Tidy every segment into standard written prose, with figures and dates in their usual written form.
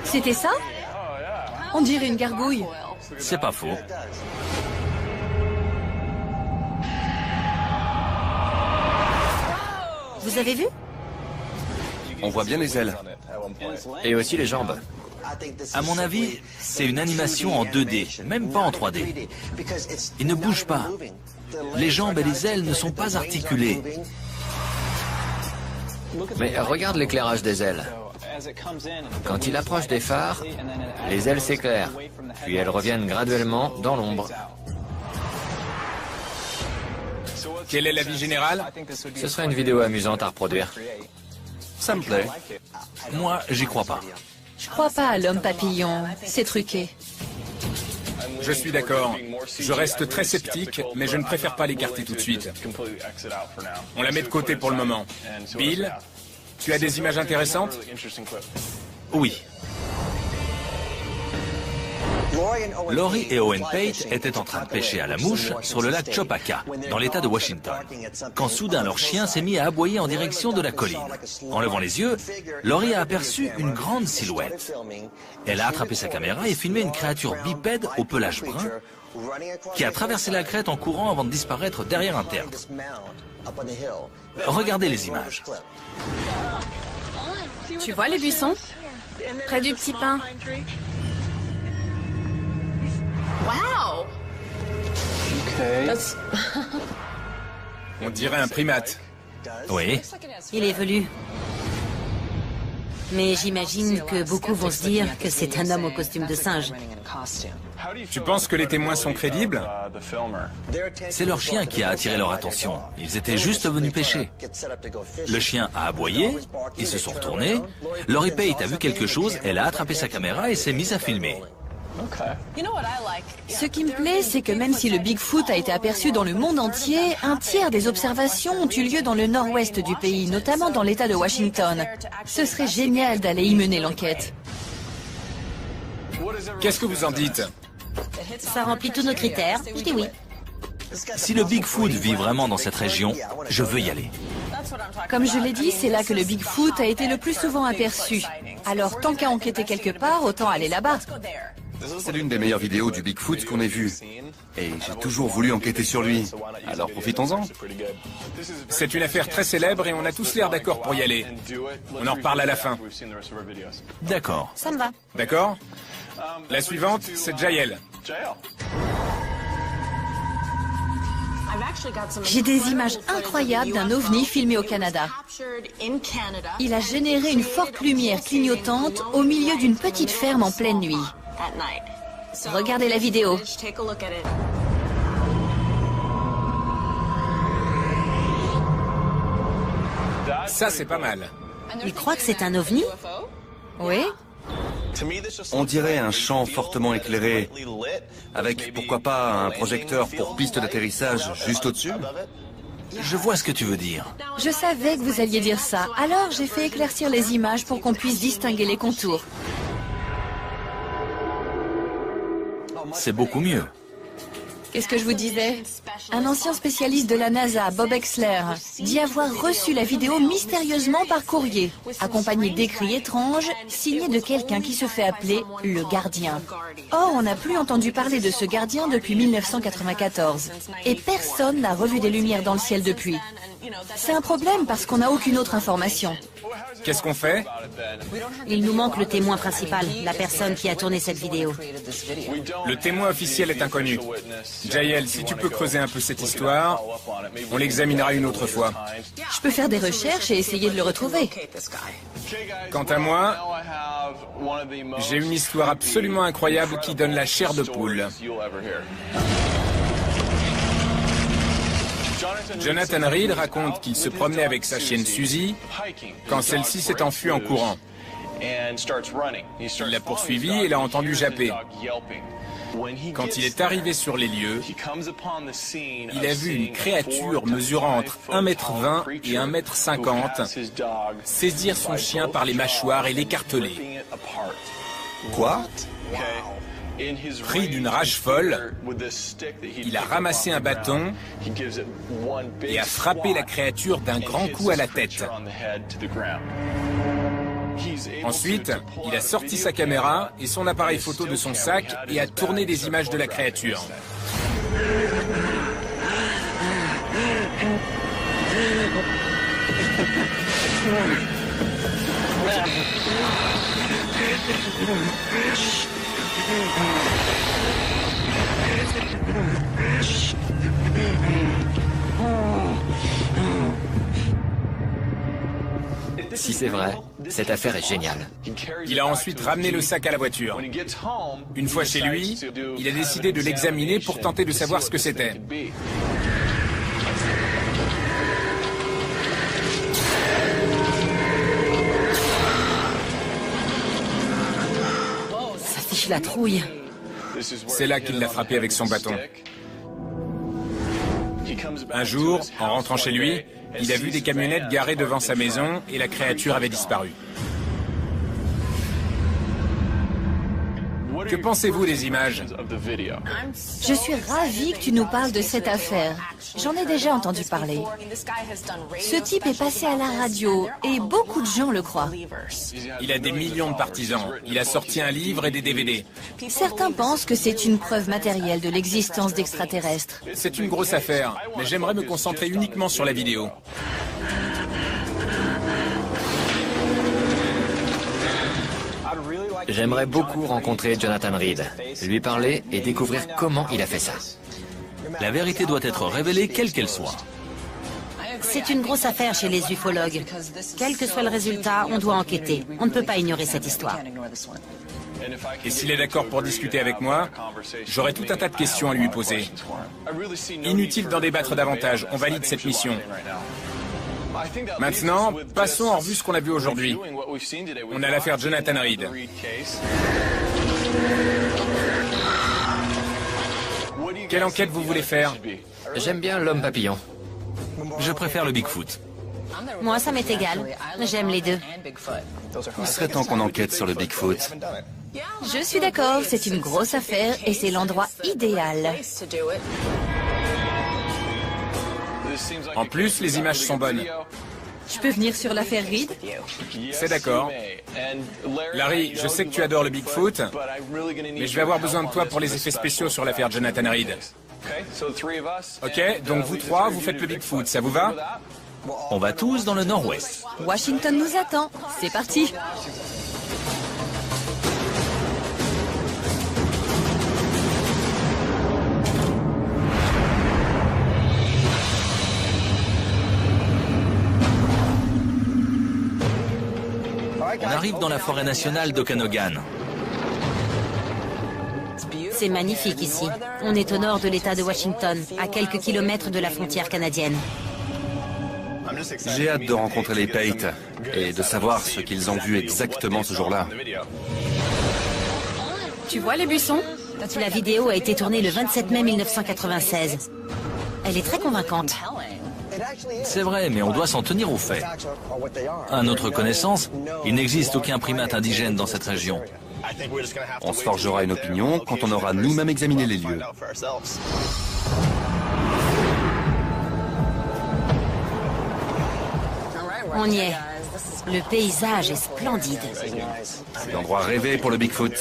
C'était ça? On dirait une gargouille. C'est pas faux. Vous avez vu? On voit bien les ailes. Et aussi les jambes. À mon avis, c'est une animation en 2D, même pas en 3D. Il ne bouge pas. Les jambes et les ailes ne sont pas articulées. Mais regarde l'éclairage des ailes. Quand il approche des phares, les ailes s'éclairent, puis elles reviennent graduellement dans l'ombre. Quel est l'avis général? Ce serait une vidéo amusante à reproduire. Ça me plaît. Moi, j'y crois pas. Je crois pas à l'homme papillon. C'est truqué. Je suis d'accord. Je reste très sceptique, mais je ne préfère pas l'écarter tout de suite. On la met de côté pour le moment. Bill, tu as des images intéressantes? Oui. Laurie et Owen Pate étaient en train de pêcher à la mouche sur le lac Chopaka, dans l'état de Washington, quand soudain leur chien s'est mis à aboyer en direction de la colline. En levant les yeux, Laurie a aperçu une grande silhouette. Elle a attrapé sa caméra et filmé une créature bipède au pelage brun qui a traversé la crête en courant avant de disparaître derrière un tertre. Regardez les images. Tu vois les buissons? Près du petit pin. Wow! On dirait un primate. Oui. Il est velu. Mais j'imagine que beaucoup vont se dire que c'est un homme au costume de singe. Tu penses que les témoins sont crédibles? C'est leur chien qui a attiré leur attention. Ils étaient juste venus pêcher. Le chien a aboyé, ils se sont retournés. Laurie Pate a vu quelque chose, elle a attrapé sa caméra et s'est mise à filmer. Ce qui me plaît, c'est que même si le Bigfoot a été aperçu dans le monde entier, un tiers des observations ont eu lieu dans le nord-ouest du pays, notamment dans l'État de Washington. Ce serait génial d'aller y mener l'enquête. Qu'est-ce que vous en dites? Ça remplit tous nos critères. Je dis oui. Si le Bigfoot vit vraiment dans cette région, je veux y aller. Comme je l'ai dit, c'est là que le Bigfoot a été le plus souvent aperçu. Alors, tant qu'à enquêter quelque part, autant aller là-bas. C'est l'une des meilleures vidéos du Bigfoot qu'on ait vues. Et j'ai toujours voulu enquêter sur lui. Alors profitons-en. C'est une affaire très célèbre et on a tous l'air d'accord pour y aller. On en reparle à la fin. D'accord. Ça me va. D'accord? La suivante, c'est Jael. J'ai des images incroyables d'un ovni filmé au Canada. Il a généré une forte lumière clignotante au milieu d'une petite ferme en pleine nuit. Regardez la vidéo. Ça, c'est pas mal. Il croit que c'est un ovni? Oui. On dirait un champ fortement éclairé, avec pourquoi pas un projecteur pour piste d'atterrissage juste au-dessus. Je vois ce que tu veux dire. Je savais que vous alliez dire ça. Alors j'ai fait éclaircir les images pour qu'on puisse distinguer les contours. C'est beaucoup mieux. Qu'est-ce que je vous disais? Un ancien spécialiste de la NASA, Bob Exler, dit avoir reçu la vidéo mystérieusement par courrier, accompagné d'écrits étranges, signés de quelqu'un qui se fait appeler le gardien. Or, on n'a plus entendu parler de ce gardien depuis 1994. Et personne n'a revu des lumières dans le ciel depuis. C'est un problème parce qu'on n'a aucune autre information. Qu'est-ce qu'on fait? Il nous manque le témoin principal, la personne qui a tourné cette vidéo. Le témoin officiel est inconnu. Jael, si tu peux creuser un peu cette histoire, on l'examinera une autre fois. Je peux faire des recherches et essayer de le retrouver. Quant à moi, j'ai une histoire absolument incroyable qui donne la chair de poule. Jonathan Reed raconte qu'il se promenait avec sa chienne Suzy quand celle-ci s'est enfuie en courant. Il l'a poursuivie et l'a entendu japper. Quand il est arrivé sur les lieux, il a vu une créature mesurant entre 1,20 m et 1,50 m saisir son chien par les mâchoires et l'écarteler. Quoi? Pris d'une rage folle, il a ramassé un bâton et a frappé la créature d'un grand coup à la tête. Ensuite, il a sorti sa caméra et son appareil photo de son sac et a tourné des images de la créature. Si c'est vrai, cette affaire est géniale. Il a ensuite ramené le sac à la voiture. Une fois chez lui, il a décidé de l'examiner pour tenter de savoir ce que c'était. Ça fiche la trouille. C'est là qu'il l'a frappé avec son bâton. Un jour, en rentrant chez lui, il a vu des camionnettes garées devant sa maison et la créature avait disparu. Que pensez-vous des images? Je suis ravie que tu nous parles de cette affaire. J'en ai déjà entendu parler. Ce type est passé à la radio et beaucoup de gens le croient. Il a des millions de partisans. Il a sorti un livre et des DVD. Certains pensent que c'est une preuve matérielle de l'existence d'extraterrestres. C'est une grosse affaire, mais j'aimerais me concentrer uniquement sur la vidéo. J'aimerais beaucoup rencontrer Jonathan Reed, lui parler et découvrir comment il a fait ça. La vérité doit être révélée quelle qu'elle soit. C'est une grosse affaire chez les ufologues. Quel que soit le résultat, on doit enquêter. On ne peut pas ignorer cette histoire. Et s'il est d'accord pour discuter avec moi, j'aurai tout un tas de questions à lui poser. Inutile d'en débattre davantage, on valide cette mission. Maintenant, passons en revue ce qu'on a vu aujourd'hui. On a l'affaire Jonathan Reed. Quelle enquête vous voulez faire? J'aime bien l'homme papillon. Je préfère le Bigfoot. Moi, ça m'est égal. J'aime les deux. Il serait temps qu'on enquête sur le Bigfoot. Je suis d'accord, c'est une grosse affaire et c'est l'endroit idéal. En plus, les images sont bonnes. Je peux venir sur l'affaire Reed? C'est d'accord. Larry, je sais que tu adores le Bigfoot, mais je vais avoir besoin de toi pour les effets spéciaux sur l'affaire Jonathan Reed. Ok, donc vous trois, vous faites le Bigfoot, ça vous va? On va tous dans le nord-ouest. Washington nous attend. C'est parti. On arrive dans la forêt nationale d'Okanogan. C'est magnifique ici. On est au nord de l'État de Washington, à quelques kilomètres de la frontière canadienne. J'ai hâte de rencontrer les Pate et de savoir ce qu'ils ont vu exactement ce jour-là. Tu vois les buissons? La vidéo a été tournée le 27 mai 1996. Elle est très convaincante. C'est vrai, mais on doit s'en tenir aux faits. À notre connaissance, il n'existe aucun primate indigène dans cette région. On se forgera une opinion quand on aura nous-mêmes examiné les lieux. On y est. Le paysage est splendide. C'est l'endroit rêvé pour le Bigfoot.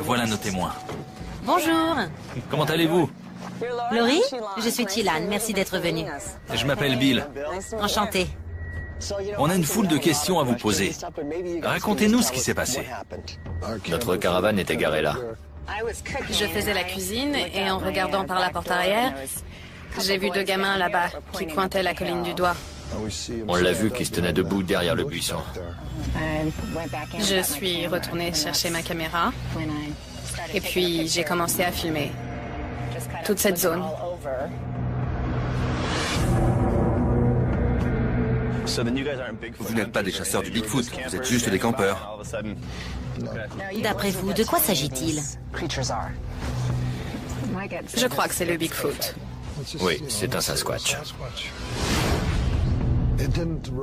Voilà nos témoins. Bonjour. Comment allez-vous? Laurie, je suis Tilan. Merci d'être venue. Je m'appelle Bill. Enchantée. On a une foule de questions à vous poser. Racontez-nous ce qui s'est passé. Notre caravane était garée là. Je faisais la cuisine et en regardant par la porte arrière, j'ai vu deux gamins là-bas qui pointaient la colline du doigt. On l'a vu qui se tenait debout derrière le buisson. Je suis retournée chercher ma caméra et puis j'ai commencé à filmer toute cette zone. Vous n'êtes pas des chasseurs du Bigfoot, vous êtes juste des campeurs. D'après vous, de quoi s'agit-il? Je crois que c'est le Bigfoot. Oui, c'est un Sasquatch.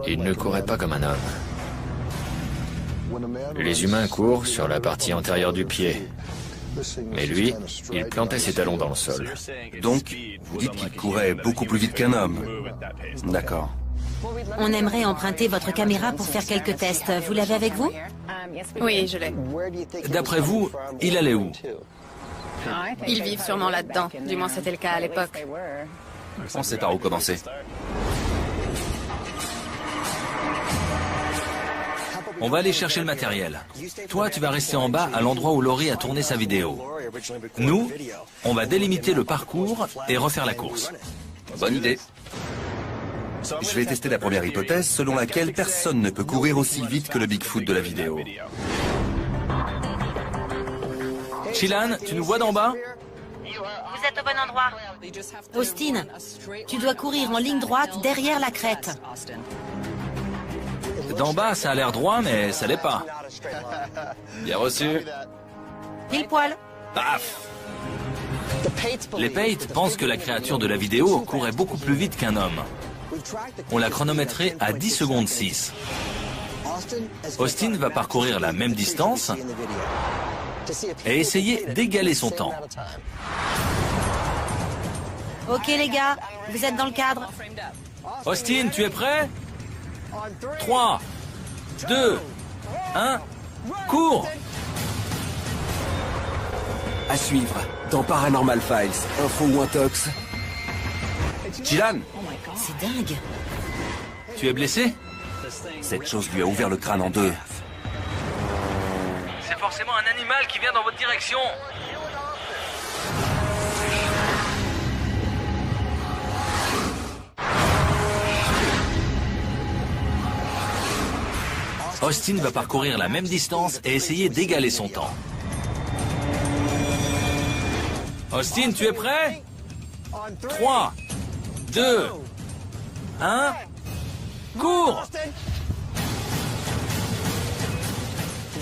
Il ne courait pas comme un homme. Les humains courent sur la partie antérieure du pied. Mais lui, il plantait ses talons dans le sol. Donc, vous dites qu'il courait beaucoup plus vite qu'un homme. D'accord. On aimerait emprunter votre caméra pour faire quelques tests. Vous l'avez avec vous? Oui, je l'ai. D'après vous, il allait où? Ils vivent sûrement là-dedans. Du moins, c'était le cas à l'époque. On sait par où commencer. On va aller chercher le matériel. Toi, tu vas rester en bas à l'endroit où Laurie a tourné sa vidéo. Nous, on va délimiter le parcours et refaire la course. Bonne idée. Je vais tester la première hypothèse selon laquelle personne ne peut courir aussi vite que le Bigfoot de la vidéo. Chilan, tu nous vois d'en bas? Vous êtes au bon endroit. Austin, tu dois courir en ligne droite derrière la crête. D'en bas, ça a l'air droit, mais ça l'est pas. Bien reçu. Pile poil. Paf! Les Pate pensent que la créature de la vidéo courait beaucoup plus vite qu'un homme. On l'a chronométré à 10 secondes 6. Austin va parcourir la même distance et essayer d'égaler son temps. Ok les gars, vous êtes dans le cadre. Austin, tu es prêt? 3, 2, 1, cours! À suivre, dans Paranormal Files, info ou intox. Chilan, C'est dingue. Tu es blessé? cette chose lui a ouvert le crâne en deux. C'est forcément un animal qui vient dans votre direction. Austin va parcourir la même distance et essayer d'égaler son temps. Austin, tu es prêt? 3, 2, 1, cours!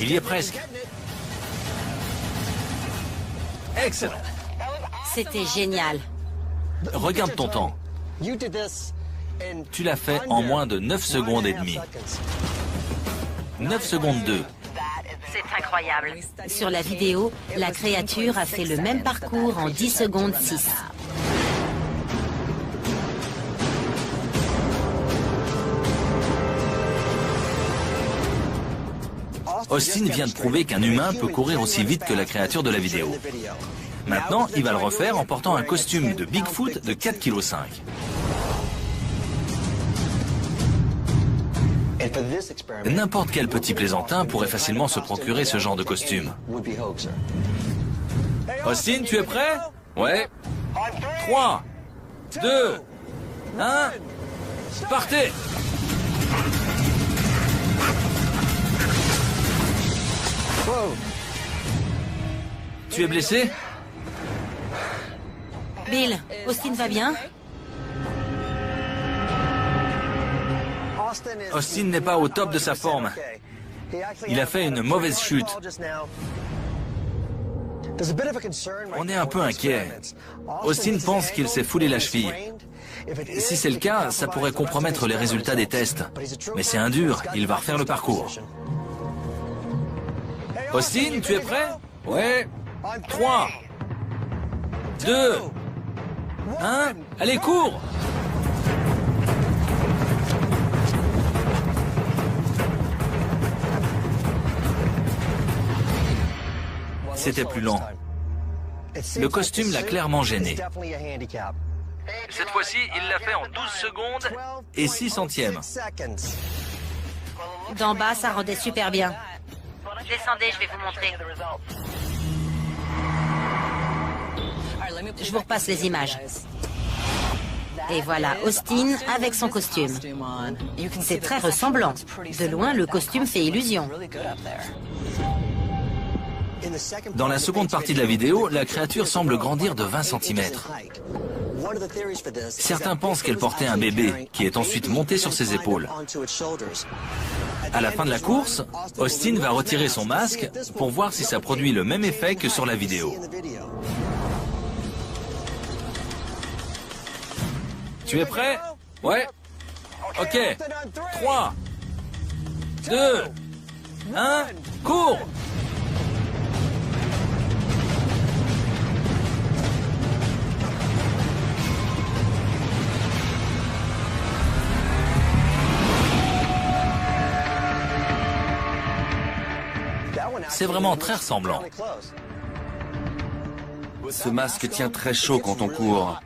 Il y est presque. Excellent. C'était génial. Regarde ton temps. Tu l'as fait en moins de 9 secondes et demie. 9 secondes 2. C'est incroyable. Sur la vidéo, la créature a fait le même parcours en 10 secondes 6. Austin vient de prouver qu'un humain peut courir aussi vite que la créature de la vidéo. Maintenant, il va le refaire en portant un costume de Bigfoot de 4,5 kg. N'importe quel petit plaisantin pourrait facilement se procurer ce genre de costume. Austin, tu es prêt? Ouais. 3, 2, 1, partez! Tu es blessé? Bill, Austin va bien? Austin n'est pas au top de sa forme. Il a fait une mauvaise chute. On est un peu inquiet. Austin pense qu'il s'est foulé la cheville. Si c'est le cas, ça pourrait compromettre les résultats des tests. Mais c'est un dur, il va refaire le parcours. Austin, tu es prêt? Ouais. 3, 2, 1, allez, cours! C'était plus lent. Le costume l'a clairement gêné. Cette fois-ci, il l'a fait en 12 secondes et 6 centièmes. D'en bas, ça rendait super bien. Descendez, je vais vous montrer. Je vous repasse les images. Et voilà Austin avec son costume. C'est très ressemblant. De loin, le costume fait illusion. Dans la seconde partie de la vidéo, la créature semble grandir de 20 cm. Certains pensent qu'elle portait un bébé, qui est ensuite monté sur ses épaules. À la fin de la course, Austin va retirer son masque pour voir si ça produit le même effet que sur la vidéo. Tu es prêt? Ouais. Ok. 3, 2, 1, cours! C'est vraiment très ressemblant. Ce masque tient très chaud quand on court.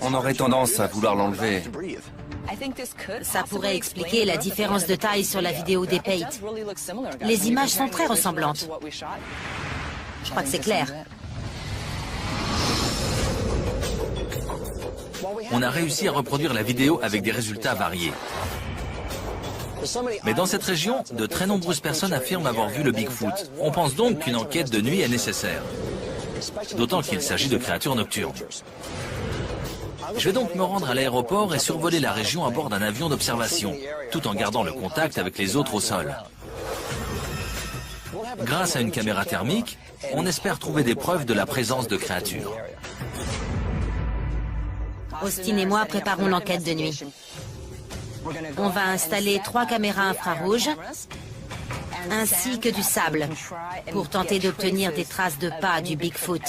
On aurait tendance à vouloir l'enlever. Ça pourrait expliquer la différence de taille sur la vidéo des Pate. Les images sont très ressemblantes. Je crois que c'est clair. On a réussi à reproduire la vidéo avec des résultats variés. Mais dans cette région, de très nombreuses personnes affirment avoir vu le Bigfoot. On pense donc qu'une enquête de nuit est nécessaire. D'autant qu'il s'agit de créatures nocturnes. Je vais donc me rendre à l'aéroport et survoler la région à bord d'un avion d'observation, tout en gardant le contact avec les autres au sol. Grâce à une caméra thermique, on espère trouver des preuves de la présence de créatures. Austin et moi préparons l'enquête de nuit. On va installer 3 caméras infrarouges ainsi que du sable pour tenter d'obtenir des traces de pas du Bigfoot.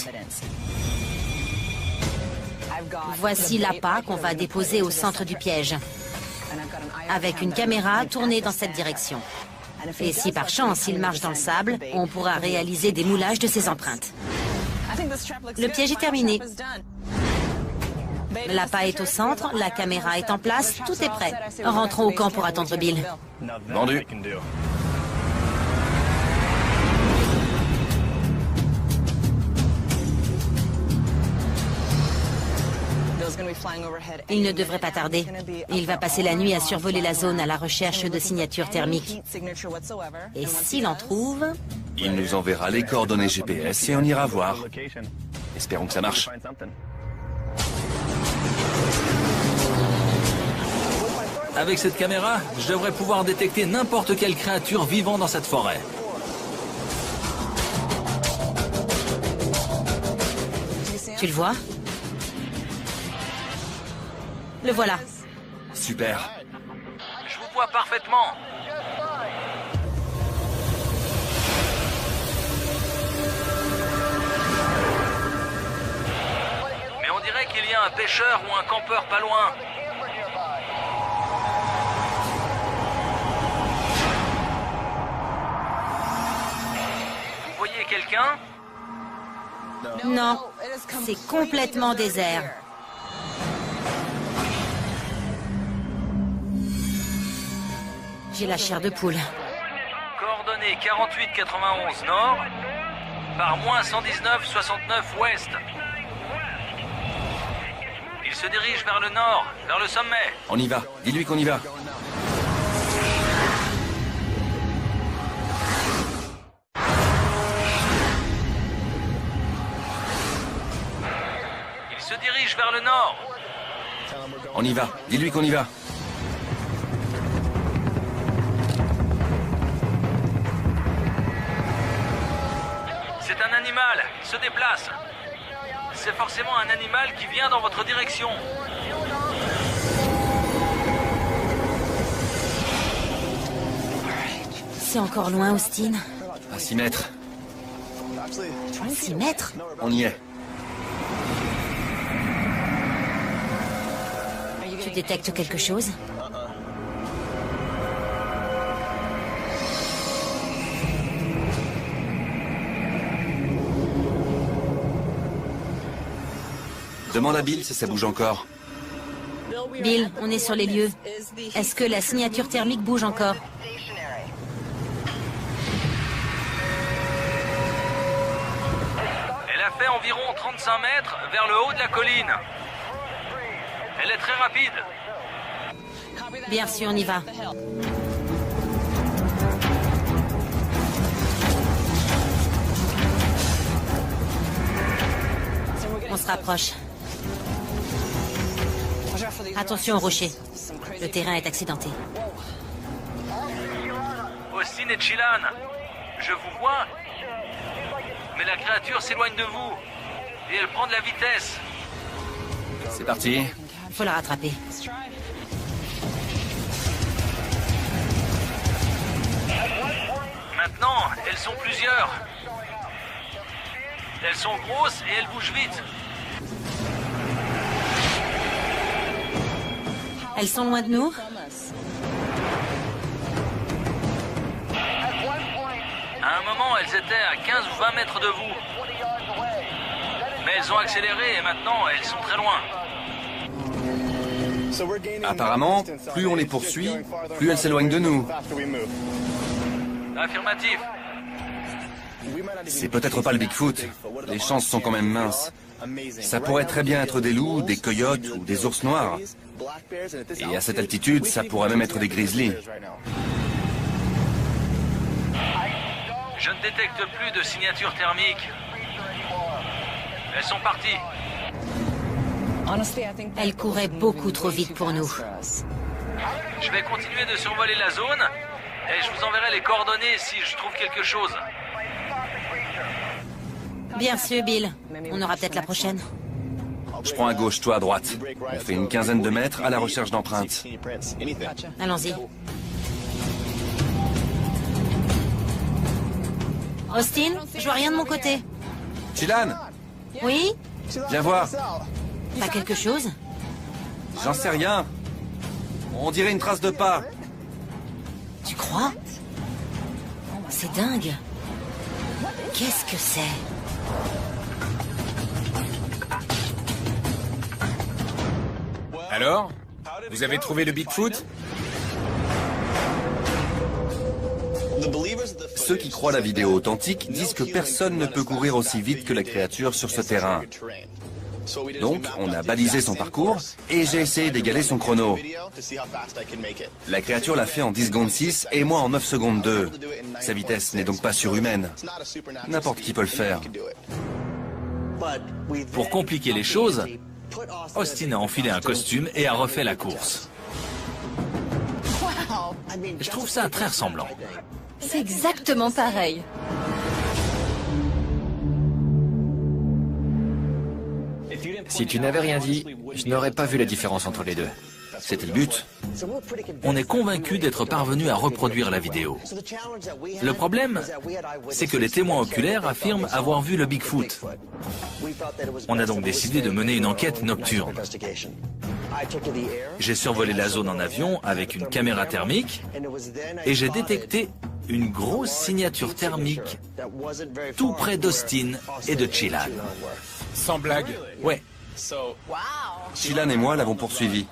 Voici l'appât qu'on va déposer au centre du piège, avec une caméra tournée dans cette direction. Et si par chance il marche dans le sable, on pourra réaliser des moulages de ses empreintes. Le piège est terminé. L'appât est au centre, la caméra est en place, tout est prêt. Rentrons au camp pour attendre Bill. Vendu. Il ne devrait pas tarder. Il va passer la nuit à survoler la zone à la recherche de signatures thermiques. Et s'il en trouve... Il nous enverra les coordonnées GPS et on ira voir. Espérons que ça marche. Avec cette caméra, je devrais pouvoir détecter n'importe quelle créature vivant dans cette forêt. Tu le vois? Le voilà. Super. Je vous vois parfaitement. Mais on dirait qu'il y a un pêcheur ou un campeur pas loin. Vous voyez quelqu'un? Non, c'est complètement désert. J'ai la chair de poule. Coordonnées 4891 nord par moins 119 ouest. Il se dirige vers le nord, vers le sommet. On y va. Dis-lui qu'on y va. Il se dirige vers le nord. On y va. Dis-lui qu'on y va. C'est un animal, il se déplace. C'est forcément un animal qui vient dans votre direction. C'est encore loin, Austin. À 6 mètres. 6 mètres? On y est. Tu détectes quelque chose? Demande à Bill si ça bouge encore. Bill, on est sur les lieux. Est-ce que la signature thermique bouge encore? Elle a fait environ 35 mètres vers le haut de la colline. Elle est très rapide. Bien sûr, on y va. On se rapproche. Attention au rocher. Le terrain est accidenté. Austin et Chilan, je vous vois. Mais la créature s'éloigne de vous. Et elle prend de la vitesse. C'est parti. Il faut la rattraper. Maintenant, elles sont plusieurs. Elles sont grosses et elles bougent vite. Elles sont loin de nous? elles étaient à 15 ou 20 mètres de vous. Mais elles ont accéléré et maintenant, elles sont très loin. Apparemment, plus on les poursuit, plus elles s'éloignent de nous. Affirmatif. C'est peut-être pas le Bigfoot. Les chances sont quand même minces. Ça pourrait très bien être des loups, des coyotes ou des ours noirs. Et à cette altitude, ça pourrait même être des grizzlies. Je ne détecte plus de signature thermique. Elles sont parties. Elle courait beaucoup trop vite pour nous. Je vais continuer de survoler la zone et je vous enverrai les coordonnées si je trouve quelque chose. Bien sûr, Bill. On aura peut-être la prochaine. Je prends à gauche, toi à droite. On fait une quinzaine de mètres à la recherche d'empreintes. Allons-y. Austin, je vois rien de mon côté. Chilan, Oui? viens voir. Pas quelque chose? J'en sais rien. On dirait une trace de pas. Tu crois? C'est dingue. Qu'est-ce que c'est? Alors? Vous avez trouvé le Bigfoot? Ceux qui croient la vidéo authentique disent que personne ne peut courir aussi vite que la créature sur ce terrain. Donc, on a balisé son parcours et j'ai essayé d'égaler son chrono. La créature l'a fait en 10 secondes 6 et moi en 9 secondes 2. Sa vitesse n'est donc pas surhumaine. N'importe qui peut le faire. Pour compliquer les choses, Austin a enfilé un costume et a refait la course. Je trouve ça très ressemblant. C'est exactement pareil. Si tu n'avais rien dit, je n'aurais pas vu la différence entre les deux. C'était le but. On est convaincu d'être parvenu à reproduire la vidéo. Le problème, c'est que les témoins oculaires affirment avoir vu le Bigfoot. On a donc décidé de mener une enquête nocturne. J'ai survolé la zone en avion avec une caméra thermique et j'ai détecté une grosse signature thermique tout près d'Austin et de Chilan. Sans blague. Ouais, Chilan et moi l'avons poursuivi.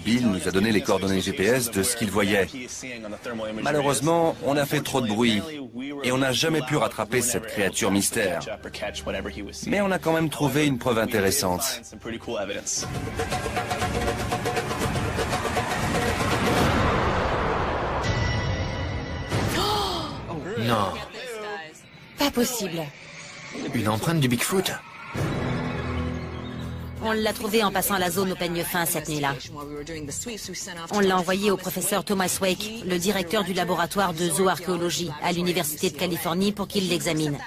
Bill nous a donné les coordonnées GPS de ce qu'il voyait. Malheureusement, on a fait trop de bruit et on n'a jamais pu rattraper cette créature mystère. Mais on a quand même trouvé une preuve intéressante. Non. Pas possible. Une empreinte du Bigfoot? On l'a trouvé en passant la zone au peigne fin cette nuit-là. On l'a envoyé au professeur Thomas Wake, le directeur du laboratoire de zooarchéologie à l'Université de Californie, pour qu'il l'examine.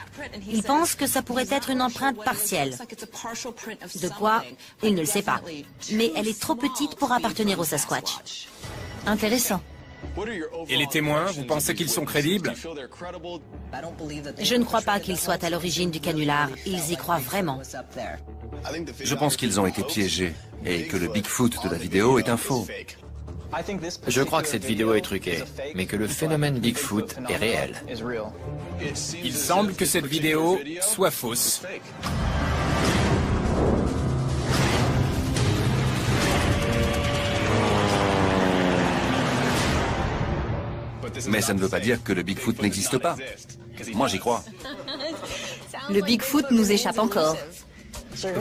Il pense que ça pourrait être une empreinte partielle. De quoi? Il ne le sait pas. Mais elle est trop petite pour appartenir au Sasquatch. Intéressant. Et les témoins, vous pensez qu'ils sont crédibles? Je ne crois pas qu'ils soient à l'origine du canular. Ils y croient vraiment. Je pense qu'ils ont été piégés et que le Bigfoot de la vidéo est un faux. Je crois que cette vidéo est truquée, mais que le phénomène Bigfoot est réel. Il semble que cette vidéo soit fausse. Mais ça ne veut pas dire que le Bigfoot n'existe pas. Moi, j'y crois. Le Bigfoot nous échappe encore.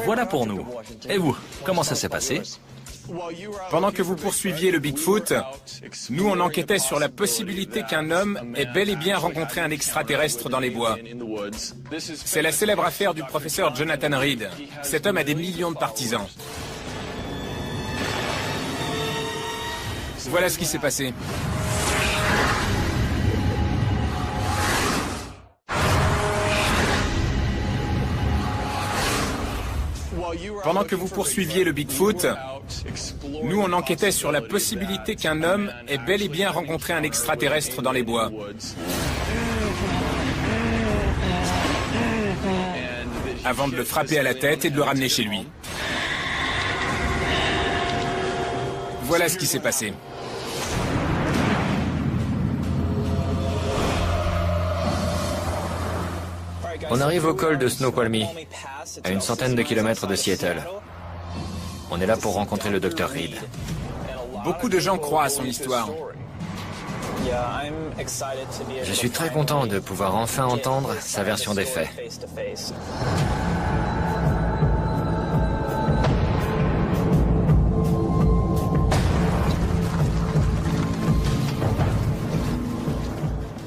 voilà pour nous. Et vous, comment ça s'est passé? Pendant que vous poursuiviez le Bigfoot, nous on enquêtait sur la possibilité qu'un homme ait bel et bien rencontré un extraterrestre dans les bois. C'est la célèbre affaire du professeur Jonathan Reed. Cet homme a des millions de partisans. Voilà ce qui s'est passé. Pendant que vous poursuiviez le Bigfoot, nous on enquêtait sur la possibilité qu'un homme ait bel et bien rencontré un extraterrestre dans les bois. Avant de le frapper à la tête et de le ramener chez lui. Voilà ce qui s'est passé. On arrive au col de Snoqualmie, à une centaine de kilomètres de Seattle. On est là pour rencontrer le Dr Reed. Beaucoup de gens croient à son histoire. Je suis très content de pouvoir enfin entendre sa version des faits.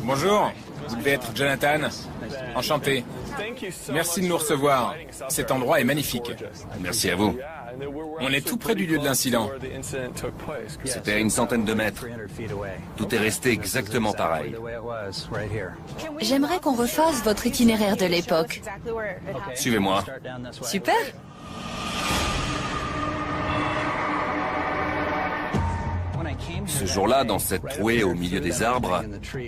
Bonjour, vous devez être Jonathan. Enchanté. Merci de nous recevoir. Cet endroit est magnifique. Merci à vous. On est tout près du lieu de l'incident. C'était à une centaine de mètres. Tout est resté exactement pareil. J'aimerais qu'on refasse votre itinéraire de l'époque. Suivez-moi. Super. Ce jour-là, dans cette trouée au milieu des arbres,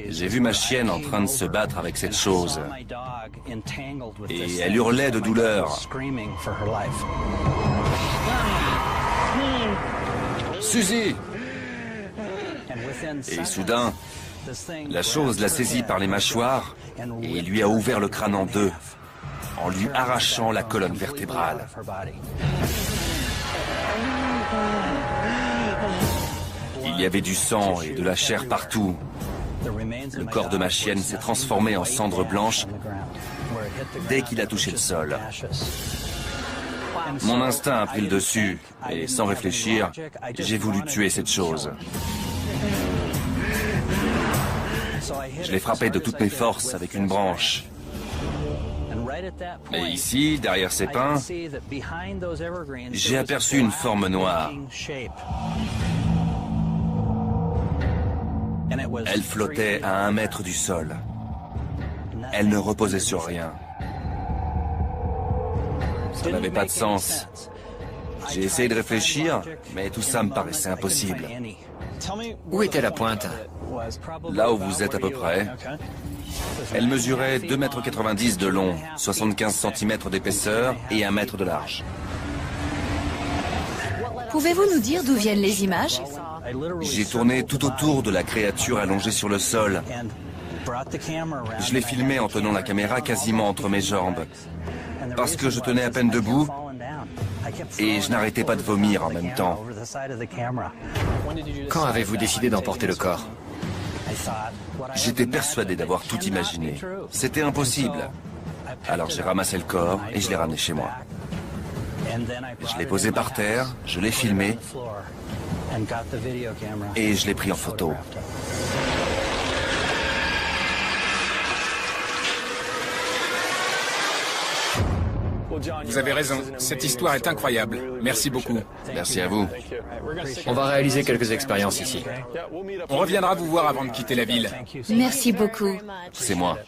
j'ai vu ma chienne en train de se battre avec cette chose. Et elle hurlait de douleur. Suzy! Et soudain, la chose l'a saisie par les mâchoires et lui a ouvert le crâne en deux, en lui arrachant la colonne vertébrale. Il y avait du sang et de la chair partout. Le corps de ma chienne s'est transformé en cendre blanche dès qu'il a touché le sol. Mon instinct a pris le dessus, et sans réfléchir, j'ai voulu tuer cette chose. Je l'ai frappé de toutes mes forces avec une branche. Et ici, derrière ces pins, j'ai aperçu une forme noire. Elle flottait à 1 mètre du sol. Elle ne reposait sur rien. Ça n'avait pas de sens. J'ai essayé de réfléchir, mais tout ça me paraissait impossible. Où était la pointe? Là où vous êtes à peu près. Elle mesurait 2,90 m de long, 75 cm d'épaisseur et 1 mètre de large. Pouvez-vous nous dire d'où viennent les images? J'ai tourné tout autour de la créature allongée sur le sol. Je l'ai filmée en tenant la caméra quasiment entre mes jambes. Parce que je tenais à peine debout et je n'arrêtais pas de vomir en même temps. Quand avez-vous décidé d'emporter le corps? J'étais persuadé d'avoir tout imaginé. C'était impossible. Alors j'ai ramassé le corps et je l'ai ramené chez moi. Je l'ai posé par terre, je l'ai filmé et je l'ai pris en photo. Vous avez raison, cette histoire est incroyable. Merci beaucoup. Merci à vous. On va réaliser quelques expériences ici. On reviendra vous voir avant de quitter la ville. Merci beaucoup. C'est moi.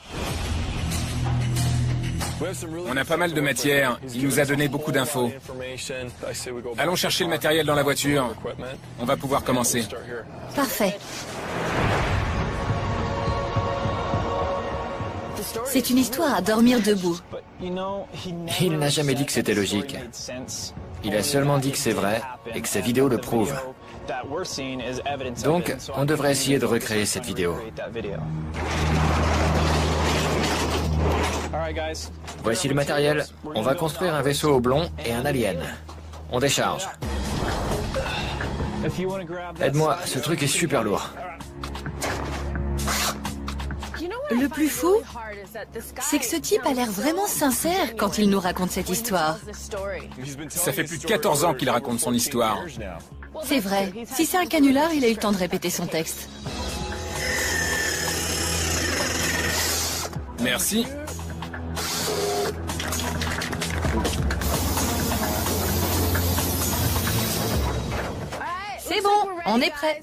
On a pas mal de matière. Il nous a donné beaucoup d'infos. Allons chercher le matériel dans la voiture. On va pouvoir commencer. Parfait. C'est une histoire à dormir debout. Il n'a jamais dit que c'était logique. Il a seulement dit que c'est vrai et que sa vidéo le prouve. Donc, on devrait essayer de recréer cette vidéo. Voici le matériel. On va construire un vaisseau oblong et un alien. On décharge. Aide-moi, ce truc est super lourd. Le plus fou, c'est que ce type a l'air vraiment sincère quand il nous raconte cette histoire. Ça fait plus de 14 ans qu'il raconte son histoire. C'est vrai. Si c'est un canular, il a eu le temps de répéter son texte. Merci. C'est bon, on est prêt.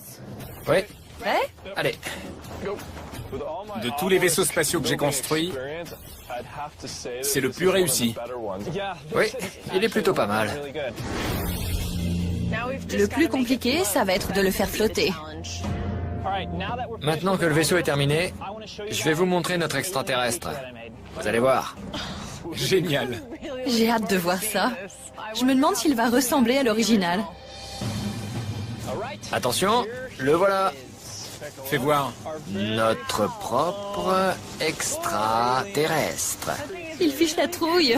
Oui, Prêt? allez. De tous les vaisseaux spatiaux que j'ai construits, c'est le plus réussi. Oui, il est plutôt pas mal. Le plus compliqué, ça va être de le faire flotter. Maintenant que le vaisseau est terminé, je vais vous montrer notre extraterrestre. Vous allez voir. Génial. J'ai hâte de voir ça. Je me demande s'il va ressembler à l'original. Attention, le voilà. Fais voir. Notre propre extraterrestre. Il fiche la trouille.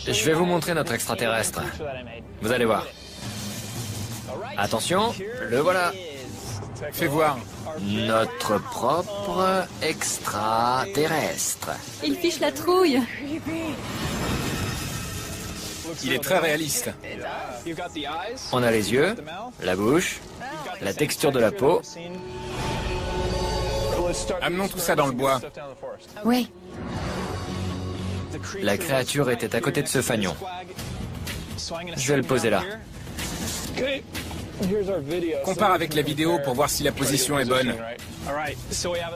Je vais vous montrer notre extraterrestre. Vous allez voir. Attention, le voilà. Fais voir. Notre propre extraterrestre. Il fiche la trouille. Il est très réaliste. On a les yeux, la bouche, la texture de la peau. Amenons tout ça dans le bois. Oui. La créature était à côté de ce fanion. Je vais le poser là. Compare avec la vidéo pour voir si la position est bonne.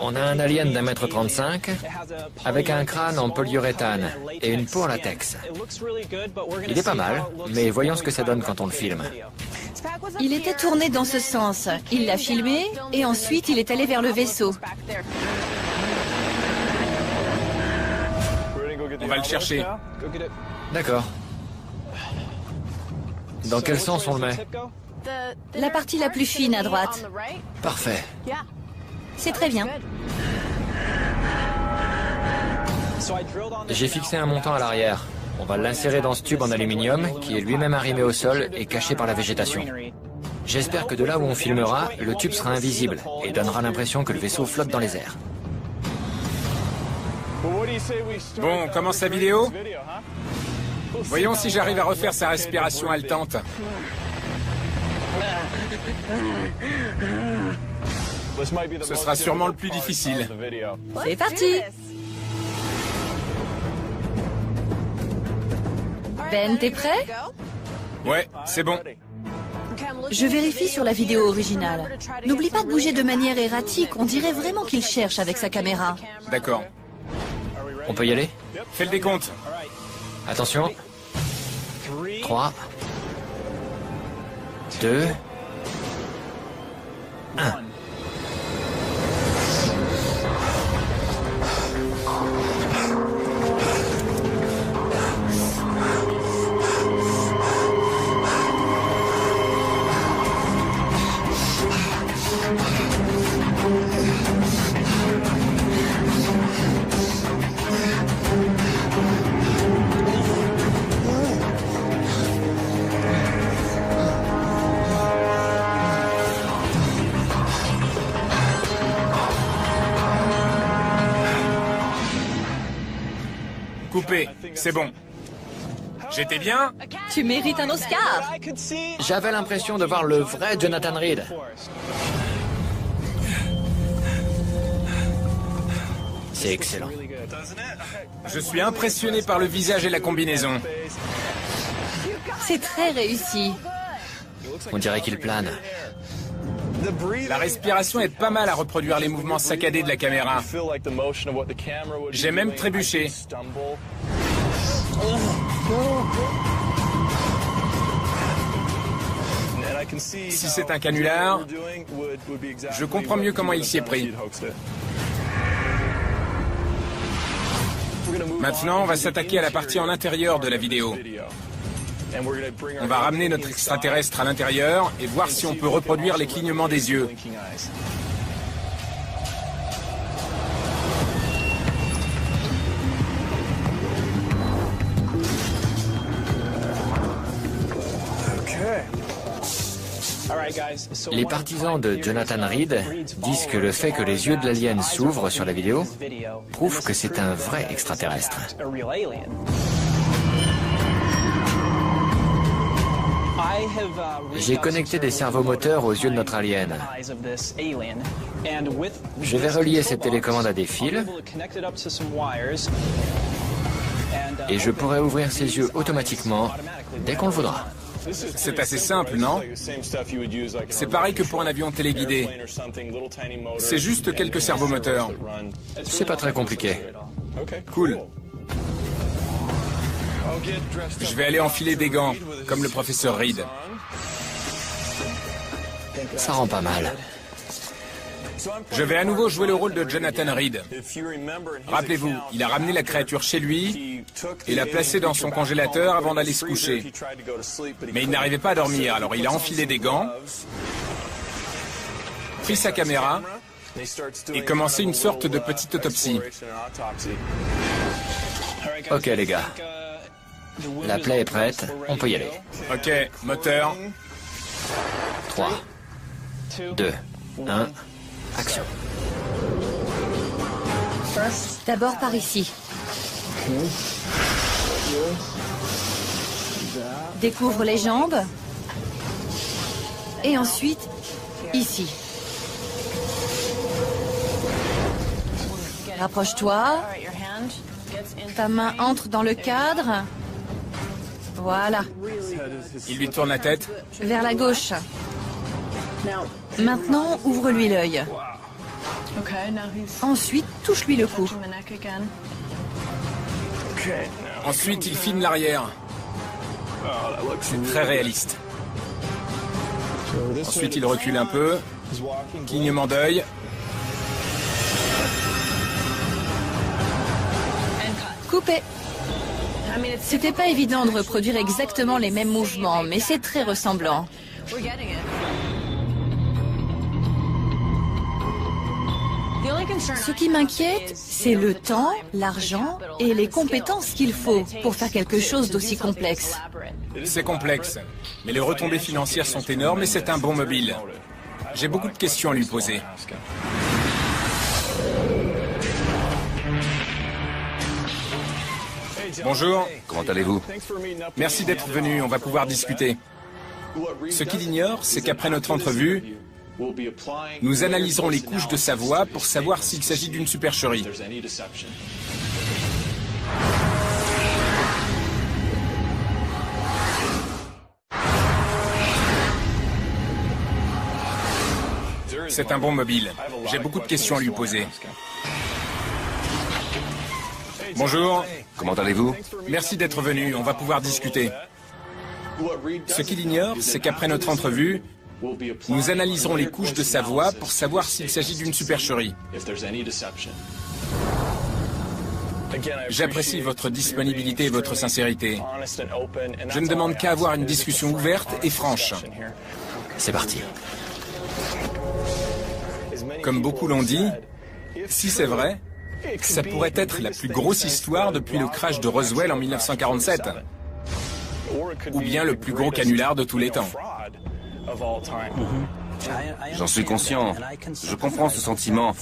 On a un alien d'1,35 m avec un crâne en polyuréthane et une peau en latex. Il est pas mal, mais voyons ce que ça donne quand on le filme. Il était tourné dans ce sens. Il l'a filmé et ensuite il est allé vers le vaisseau. On va le chercher. D'accord. Dans quel sens on le met? La partie la plus fine à droite. Parfait. C'est très bien. J'ai fixé un montant à l'arrière. On va l'insérer dans ce tube en aluminium qui est lui-même arrimé au sol et caché par la végétation. J'espère que de là où on filmera, le tube sera invisible et donnera l'impression que le vaisseau flotte dans les airs. Bon, on commence la vidéo? Voyons si j'arrive à refaire sa respiration haletante. Ce sera sûrement le plus difficile. C'est parti. Ben, t'es prêt? Ouais, c'est bon. Je vérifie sur la vidéo originale. N'oublie pas de bouger de manière erratique. On dirait vraiment qu'il cherche avec sa caméra. D'accord. On peut y aller? Fais le décompte. Attention. 3, 2, 1. Coupé, c'est bon. J'étais bien? Tu mérites un Oscar. J'avais l'impression de voir le vrai Jonathan Reed. C'est excellent. Je suis impressionné par le visage et la combinaison. C'est très réussi. On dirait qu'il plane. La respiration est pas mal à reproduire les mouvements saccadés de la caméra. J'ai même trébuché. Si c'est un canular, je comprends mieux comment il s'y est pris. Maintenant, on va s'attaquer à la partie en intérieur de la vidéo. On va ramener notre extraterrestre à l'intérieur et voir si on peut reproduire les clignements des yeux. Les partisans de Jonathan Reed disent que le fait que les yeux de l'alien s'ouvrent sur la vidéo prouve que c'est un vrai extraterrestre. J'ai connecté des servomoteurs aux yeux de notre alien. Je vais relier cette télécommande à des fils et je pourrai ouvrir ses yeux automatiquement dès qu'on le voudra. C'est assez simple, non? C'est pareil que pour un avion téléguidé. C'est juste quelques servomoteurs. C'est pas très compliqué. Cool. Je vais aller enfiler des gants, comme le professeur Reed. Ça rend pas mal. Je vais à nouveau jouer le rôle de Jonathan Reed. Rappelez-vous, il a ramené la créature chez lui et l'a placée dans son congélateur avant d'aller se coucher. Mais il n'arrivait pas à dormir, alors il a enfilé des gants, pris sa caméra et commencé une sorte de petite autopsie. Ok les gars, la plaie est prête, on peut y aller. Ok, moteur. 3, 2, 1, action. D'abord par ici. Découvre les jambes. Et ensuite, ici. Rapproche-toi. Ta main entre dans le cadre. Voilà. Il lui tourne la tête. Vers la gauche. Maintenant, ouvre-lui l'œil. Ensuite, touche-lui le cou. Ensuite, il filme l'arrière. C'est très réaliste. Ensuite, il recule un peu. Clignement d'œil. Coupé. C'était pas évident de reproduire exactement les mêmes mouvements, mais c'est très ressemblant. Ce qui m'inquiète, c'est le temps, l'argent et les compétences qu'il faut pour faire quelque chose d'aussi complexe. C'est complexe, mais les retombées financières sont énormes et c'est un bon mobile. J'ai beaucoup de questions à lui poser. Bonjour. Comment allez-vous? Merci d'être venu, on va pouvoir discuter. Ce qu'il ignore, c'est qu'après notre entrevue, nous analyserons les couches de sa voix pour savoir s'il s'agit d'une supercherie. C'est un bon mobile. J'ai beaucoup de questions à lui poser. Bonjour. Comment allez-vous? Merci d'être venu, on va pouvoir discuter. Ce qu'il ignore, c'est qu'après notre entrevue, nous analyserons les couches de sa voix pour savoir s'il s'agit d'une supercherie. J'apprécie votre disponibilité et votre sincérité. Je ne demande qu'à avoir une discussion ouverte et franche. C'est parti. Comme beaucoup l'ont dit, si c'est vrai, ça pourrait être la plus grosse histoire depuis le crash de Roswell en 1947. Ou bien le plus gros canular de tous les temps. J'en suis conscient. Je comprends ce sentiment.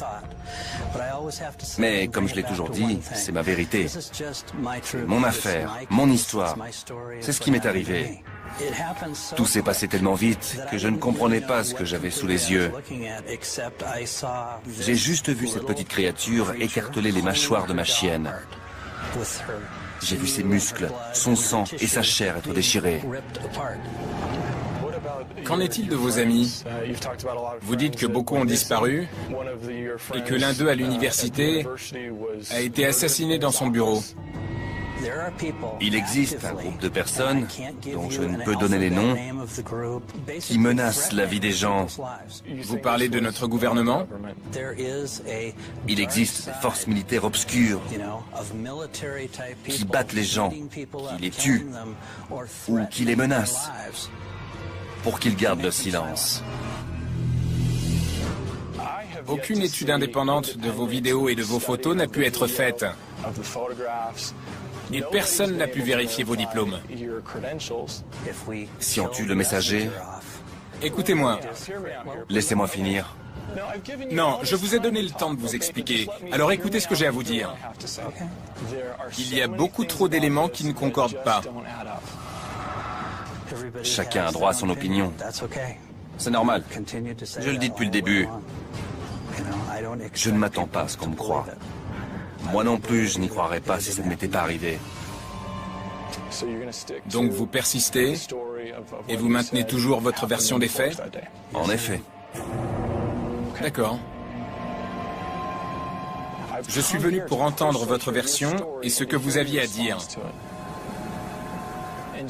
Mais comme je l'ai toujours dit, c'est ma vérité. Mon affaire, mon histoire. C'est ce qui m'est arrivé. Tout s'est passé tellement vite que je ne comprenais pas ce que j'avais sous les yeux. J'ai juste vu cette petite créature écarteler les mâchoires de ma chienne. J'ai vu ses muscles, son sang et sa chair être déchirés. Qu'en est-il de vos amis? Vous dites que beaucoup ont disparu et que l'un d'eux à l'université a été assassiné dans son bureau. Il existe un groupe de personnes, dont je ne peux donner les noms, qui menacent la vie des gens. Vous parlez de notre gouvernement? Il existe des forces militaires obscures qui battent les gens, qui les tuent ou qui les menacent pour qu'ils gardent le silence. Aucune étude indépendante de vos vidéos et de vos photos n'a pu être faite. Et personne n'a pu vérifier vos diplômes. Si on tue le messager, Écoutez-moi. laissez-moi finir. Non, je vous ai donné le temps de vous expliquer. Alors écoutez ce que j'ai à vous dire. Il y a beaucoup trop d'éléments qui ne concordent pas. Chacun a droit à son opinion. C'est normal. Je le dis depuis le début. Je ne m'attends pas à ce qu'on me croie. Moi non plus, je n'y croirais pas si ça ne m'était pas arrivé. Donc vous persistez et vous maintenez toujours votre version des faits? En effet. D'accord. Je suis venu pour entendre votre version et ce que vous aviez à dire.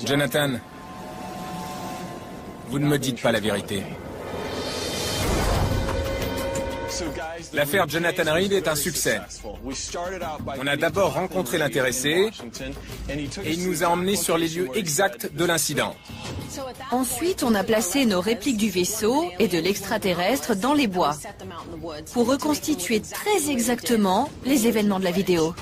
Jonathan, vous ne me dites pas la vérité. L'affaire Jonathan Reed est un succès. On a d'abord rencontré l'intéressé et il nous a emmenés sur les lieux exacts de l'incident. Ensuite, on a placé nos répliques du vaisseau et de l'extraterrestre dans les bois pour reconstituer très exactement les événements de la vidéo.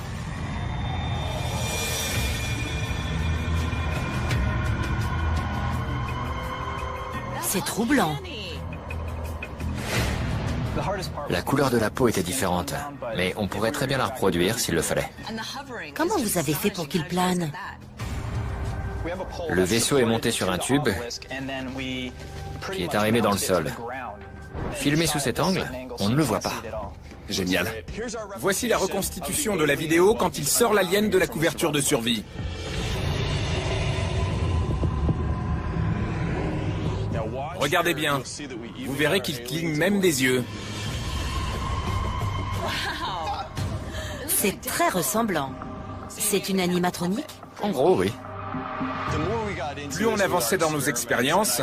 C'est troublant. La couleur de la peau était différente, mais on pourrait très bien la reproduire s'il le fallait. Comment vous avez fait pour qu'il plane? Le vaisseau est monté sur un tube qui est arrimé dans le sol. Filmé sous cet angle, on ne le voit pas. Génial. Voici la reconstitution de la vidéo quand il sort l'alien de la couverture de survie. Regardez bien, vous verrez qu'il cligne même des yeux. C'est très ressemblant. C'est une animatronique? En gros, oui. Plus on avançait dans nos expériences,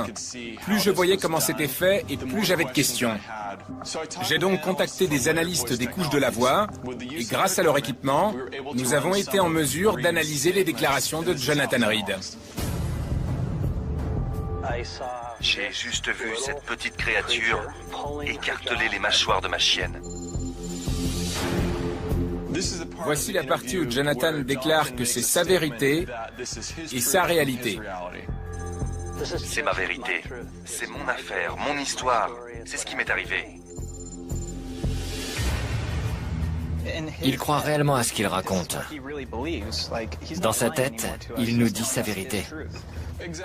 plus je voyais comment c'était fait et plus j'avais de questions. J'ai donc contacté des analystes des couches de la voix et grâce à leur équipement, nous avons été en mesure d'analyser les déclarations de Jonathan Reed. J'ai juste vu cette petite créature écarteler les mâchoires de ma chienne. Voici la partie où Jonathan déclare que c'est sa vérité et sa réalité. C'est ma vérité. C'est mon affaire, mon histoire. C'est ce qui m'est arrivé. Il croit réellement à ce qu'il raconte. Dans sa tête, il nous dit sa vérité.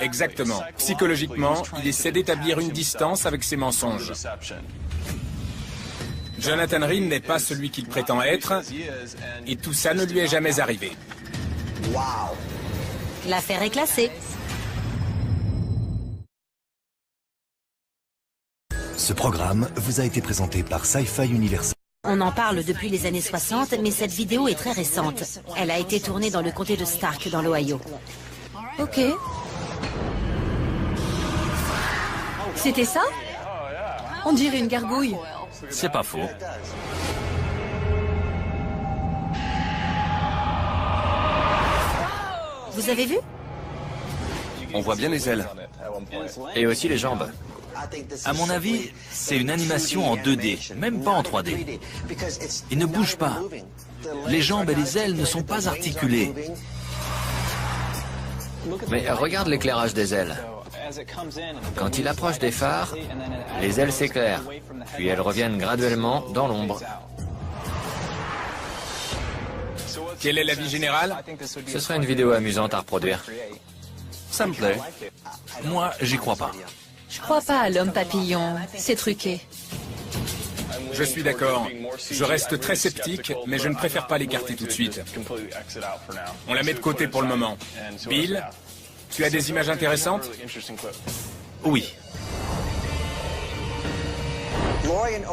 Exactement. Psychologiquement, il essaie d'établir une distance avec ses mensonges. Jonathan Reed n'est pas celui qu'il prétend être, et tout ça ne lui est jamais arrivé. L'affaire est classée. Ce programme vous a été présenté par Sci-Fi Universal. On en parle depuis les années 60, mais cette vidéo est très récente. Elle a été tournée dans le comté de Stark, dans l'Ohio. Ok. C'était ça? On dirait une gargouille. C'est pas faux. Vous avez vu? On voit bien les ailes. Et aussi les jambes. À mon avis, c'est une animation en 2D, même pas en 3D. Il ne bouge pas. Les jambes et les ailes ne sont pas articulées. Mais regarde l'éclairage des ailes. Quand il approche des phares, les ailes s'éclairent, puis elles reviennent graduellement dans l'ombre. Quelle est l'avis général? Ce serait une vidéo amusante à reproduire. Ça me plaît. Moi, j'y crois pas. Je crois pas à l'homme papillon. C'est truqué. Je suis d'accord. Je reste très sceptique, mais je ne préfère pas l'écarter tout de suite. On la met de côté pour le moment. Bill, tu as des images intéressantes? Oui.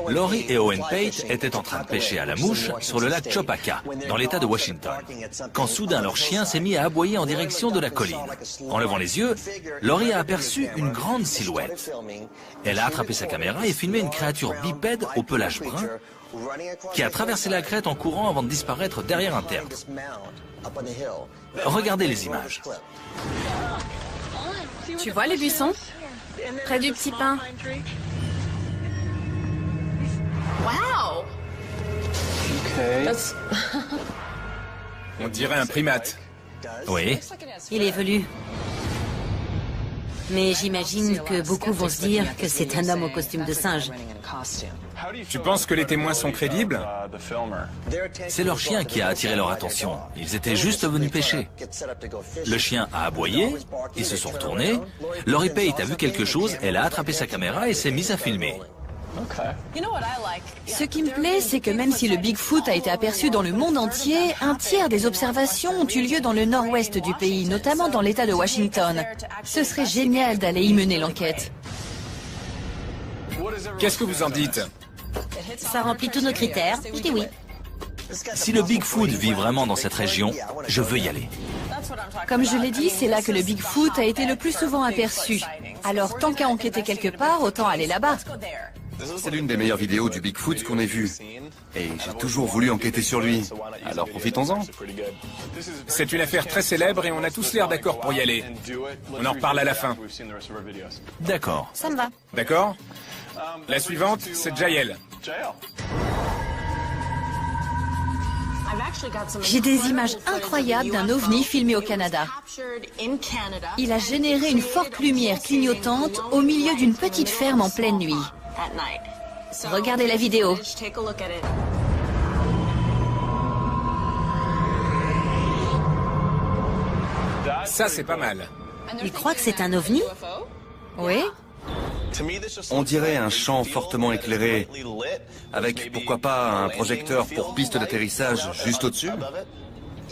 Laurie et Owen Pate étaient en train de pêcher à la mouche sur le lac Chopaka, dans l'état de Washington, quand soudain leur chien s'est mis à aboyer en direction de la colline. En levant les yeux, Laurie a aperçu une grande silhouette. Elle a attrapé sa caméra et filmé une créature bipède au pelage brun qui a traversé la crête en courant avant de disparaître derrière un tertre. Regardez les images. Tu vois les buissons? Près du petit pin. Wow! On dirait un primate. Oui. Il évolue. Mais j'imagine que beaucoup vont se dire que c'est un homme au costume de singe. Tu penses que les témoins sont crédibles? C'est leur chien qui a attiré leur attention. Ils étaient juste venus pêcher. Le chien a aboyé, ils se sont retournés. Laurie Pate a vu quelque chose, elle a attrapé sa caméra et s'est mise à filmer. Ce qui me plaît, c'est que même si le Bigfoot a été aperçu dans le monde entier, un tiers des observations ont eu lieu dans le nord-ouest du pays, notamment dans l'État de Washington. Ce serait génial d'aller y mener l'enquête. Qu'est-ce que vous en dites? Ça remplit tous nos critères. Je dis oui. Si le Bigfoot vit vraiment dans cette région, je veux y aller. Comme je l'ai dit, c'est là que le Bigfoot a été le plus souvent aperçu. Alors tant qu'à enquêter quelque part, autant aller là-bas. C'est l'une des meilleures vidéos du Bigfoot qu'on ait vues. Et j'ai toujours voulu enquêter sur lui. Alors profitons-en. C'est une affaire très célèbre et on a tous l'air d'accord pour y aller. On en reparle à la fin. D'accord. Ça me va. D'accord? La suivante, c'est Jael. J'ai des images incroyables d'un ovni filmé au Canada. Il a généré une forte lumière clignotante au milieu d'une petite ferme en pleine nuit. Regardez la vidéo. Ça, c'est pas mal. Il croit que c'est un ovni? Oui? On dirait un champ fortement éclairé, avec pourquoi pas un projecteur pour piste d'atterrissage juste au-dessus.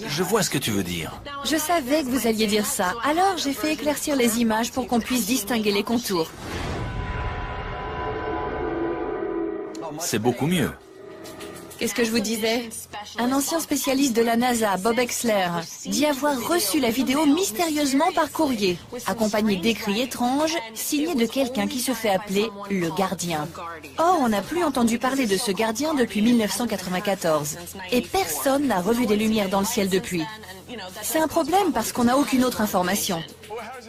Je vois ce que tu veux dire. Je savais que vous alliez dire ça, alors j'ai fait éclaircir les images pour qu'on puisse distinguer les contours. C'est beaucoup mieux. Qu'est-ce que je vous disais? Un ancien spécialiste de la NASA, Bob Exler, dit avoir reçu la vidéo mystérieusement par courrier, accompagné d'écrits étranges, signés de quelqu'un qui se fait appeler le gardien. Or, on n'a plus entendu parler de ce gardien depuis 1994, et personne n'a revu des lumières dans le ciel depuis. C'est un problème parce qu'on n'a aucune autre information.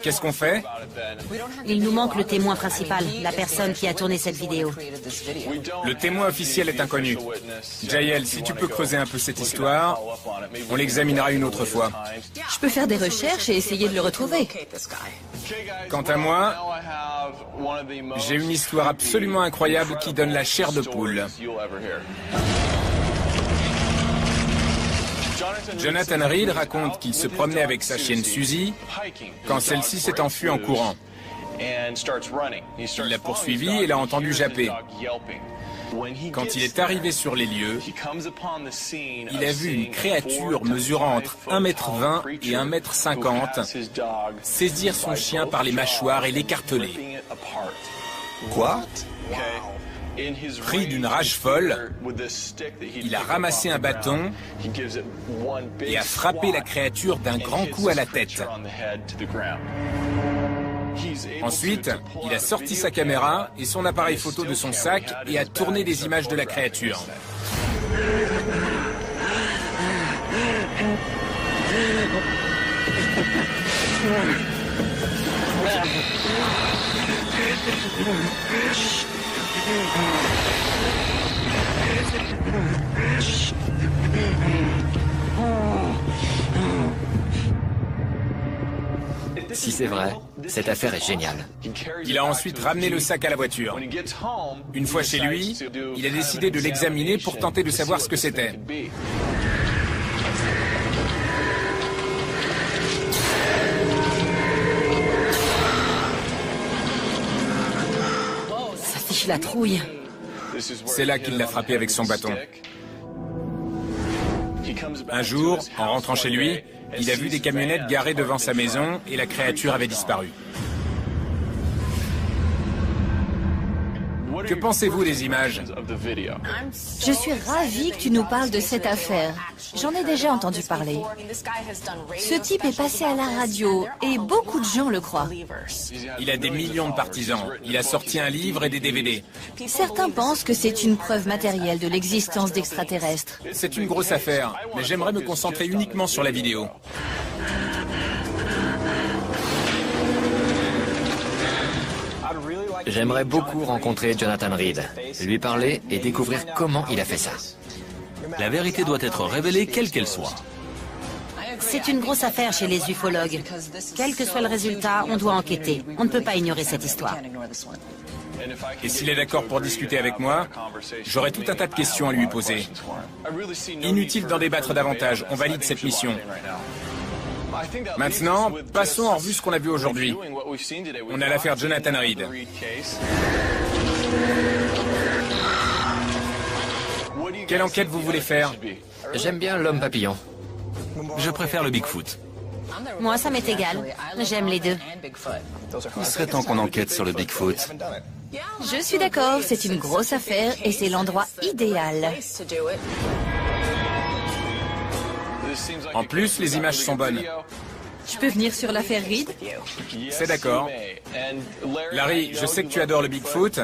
Qu'est-ce qu'on fait? Il nous manque le témoin principal, la personne qui a tourné cette vidéo. Le témoin officiel est inconnu. Jael, si tu peux creuser un peu cette histoire, on l'examinera une autre fois. Je peux faire des recherches et essayer de le retrouver. Quant à moi, j'ai une histoire absolument incroyable qui donne la chair de poule. Jonathan Reed raconte qu'il se promenait avec sa chienne Suzy quand celle-ci s'est enfuie en courant. Il l'a poursuivie et l'a entendu japper. Quand il est arrivé sur les lieux, il a vu une créature mesurant entre 1,20 m et 1,50 m saisir son chien par les mâchoires et l'écarteler. Quoi? Pris d'une rage folle, il a ramassé un bâton et a frappé la créature d'un grand coup à la tête. Ensuite, il a sorti sa caméra et son appareil photo de son sac et a tourné des images de la créature. Si c'est vrai, cette affaire est géniale. Il a ensuite ramené le sac à la voiture. Une fois chez lui, il a décidé de l'examiner pour tenter de savoir ce que c'était. Ça fiche la trouille. C'est là qu'il l'a frappé avec son bâton. Un jour, en rentrant chez lui, il a vu des camionnettes garées devant sa maison et la créature avait disparu. Que pensez-vous des images? Je suis ravie que tu nous parles de cette affaire. J'en ai déjà entendu parler. Ce type est passé à la radio et beaucoup de gens le croient. Il a des millions de partisans. Il a sorti un livre et des DVD. Certains pensent que c'est une preuve matérielle de l'existence d'extraterrestres. C'est une grosse affaire, mais j'aimerais me concentrer uniquement sur la vidéo. J'aimerais beaucoup rencontrer Jonathan Reed, lui parler et découvrir comment il a fait ça. La vérité doit être révélée quelle qu'elle soit. C'est une grosse affaire chez les ufologues. Quel que soit le résultat, on doit enquêter. On ne peut pas ignorer cette histoire. Et s'il est d'accord pour discuter avec moi, j'aurai tout un tas de questions à lui poser. Inutile d'en débattre davantage, on valide cette mission. Maintenant, passons en revue ce qu'on a vu aujourd'hui. On a l'affaire Jonathan Reed. Quelle enquête vous voulez faire? J'aime bien l'homme papillon. Je préfère le Bigfoot. Moi, ça m'est égal. J'aime les deux. Il serait temps qu'on enquête sur le Bigfoot. Je suis d'accord, c'est une grosse affaire et c'est l'endroit idéal. En plus, les images sont bonnes. Je peux venir sur l'affaire Reed? C'est d'accord. Larry, je sais que tu adores le Bigfoot,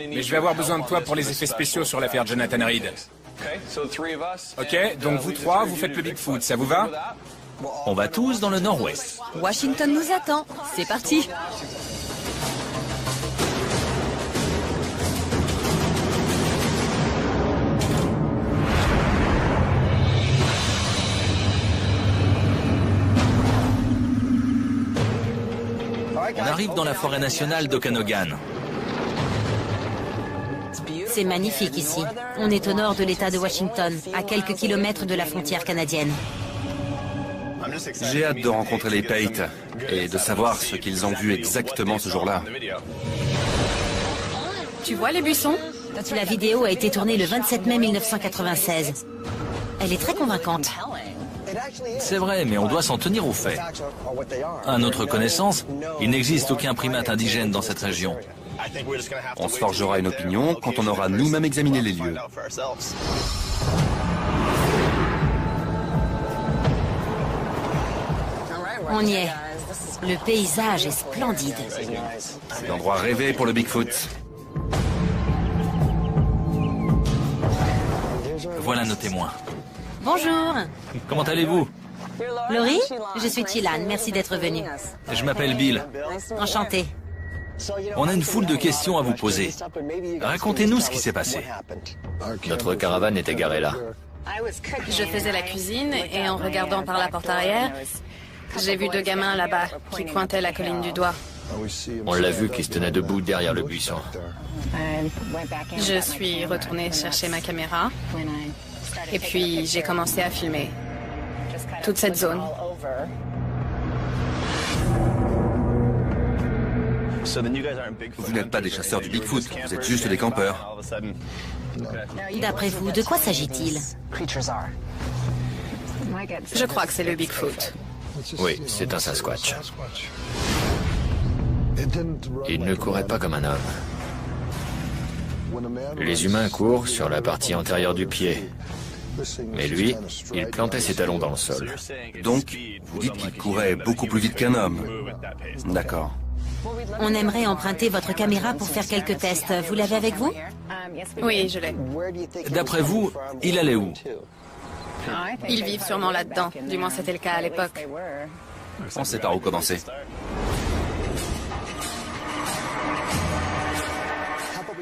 mais je vais avoir besoin de toi pour les effets spéciaux sur l'affaire Jonathan Reed. Ok, donc vous trois, vous faites le Bigfoot, ça vous va? On va tous dans le nord-ouest. Washington nous attend. C'est parti. On arrive dans la forêt nationale d'Okanogan. C'est magnifique ici. On est au nord de l'État de Washington, à quelques kilomètres de la frontière canadienne. J'ai hâte de rencontrer les Pate et de savoir ce qu'ils ont vu exactement ce jour-là. Tu vois les buissons? La vidéo a été tournée le 27 mai 1996. Elle est très convaincante. C'est vrai, mais on doit s'en tenir aux faits. À notre connaissance, il n'existe aucun primate indigène dans cette région. On se forgera une opinion quand on aura nous-mêmes examiné les lieux. On y est. Le paysage est splendide. C'est l'endroit rêvé pour le Bigfoot. Voilà nos témoins. Bonjour. Comment allez-vous? Laurie, je suis Chilan. Merci d'être venue. Je m'appelle Bill. Enchantée. On a une foule de questions à vous poser. Racontez-nous ce qui s'est passé. Notre caravane était garée là. Je faisais la cuisine et en regardant par la porte arrière, j'ai vu deux gamins là-bas qui pointaient la colline du doigt. On l'a vu qui se tenait debout derrière le buisson. Je suis retournée chercher ma caméra et puis j'ai commencé à filmer toute cette zone. Vous n'êtes pas des chasseurs du Bigfoot, vous êtes juste des campeurs. D'après vous, de quoi s'agit-il? Je crois que c'est le Bigfoot. Oui, c'est un Sasquatch. Il ne courait pas comme un homme. Les humains courent sur la partie antérieure du pied. Mais lui, il plantait ses talons dans le sol. Donc, vous dites qu'il courait beaucoup plus vite qu'un homme. D'accord. On aimerait emprunter votre caméra pour faire quelques tests. Vous l'avez avec vous? Oui, je l'ai. D'après vous, il allait où? Ils vivent sûrement là-dedans. Du moins, c'était le cas à l'époque. On sait par où commencer.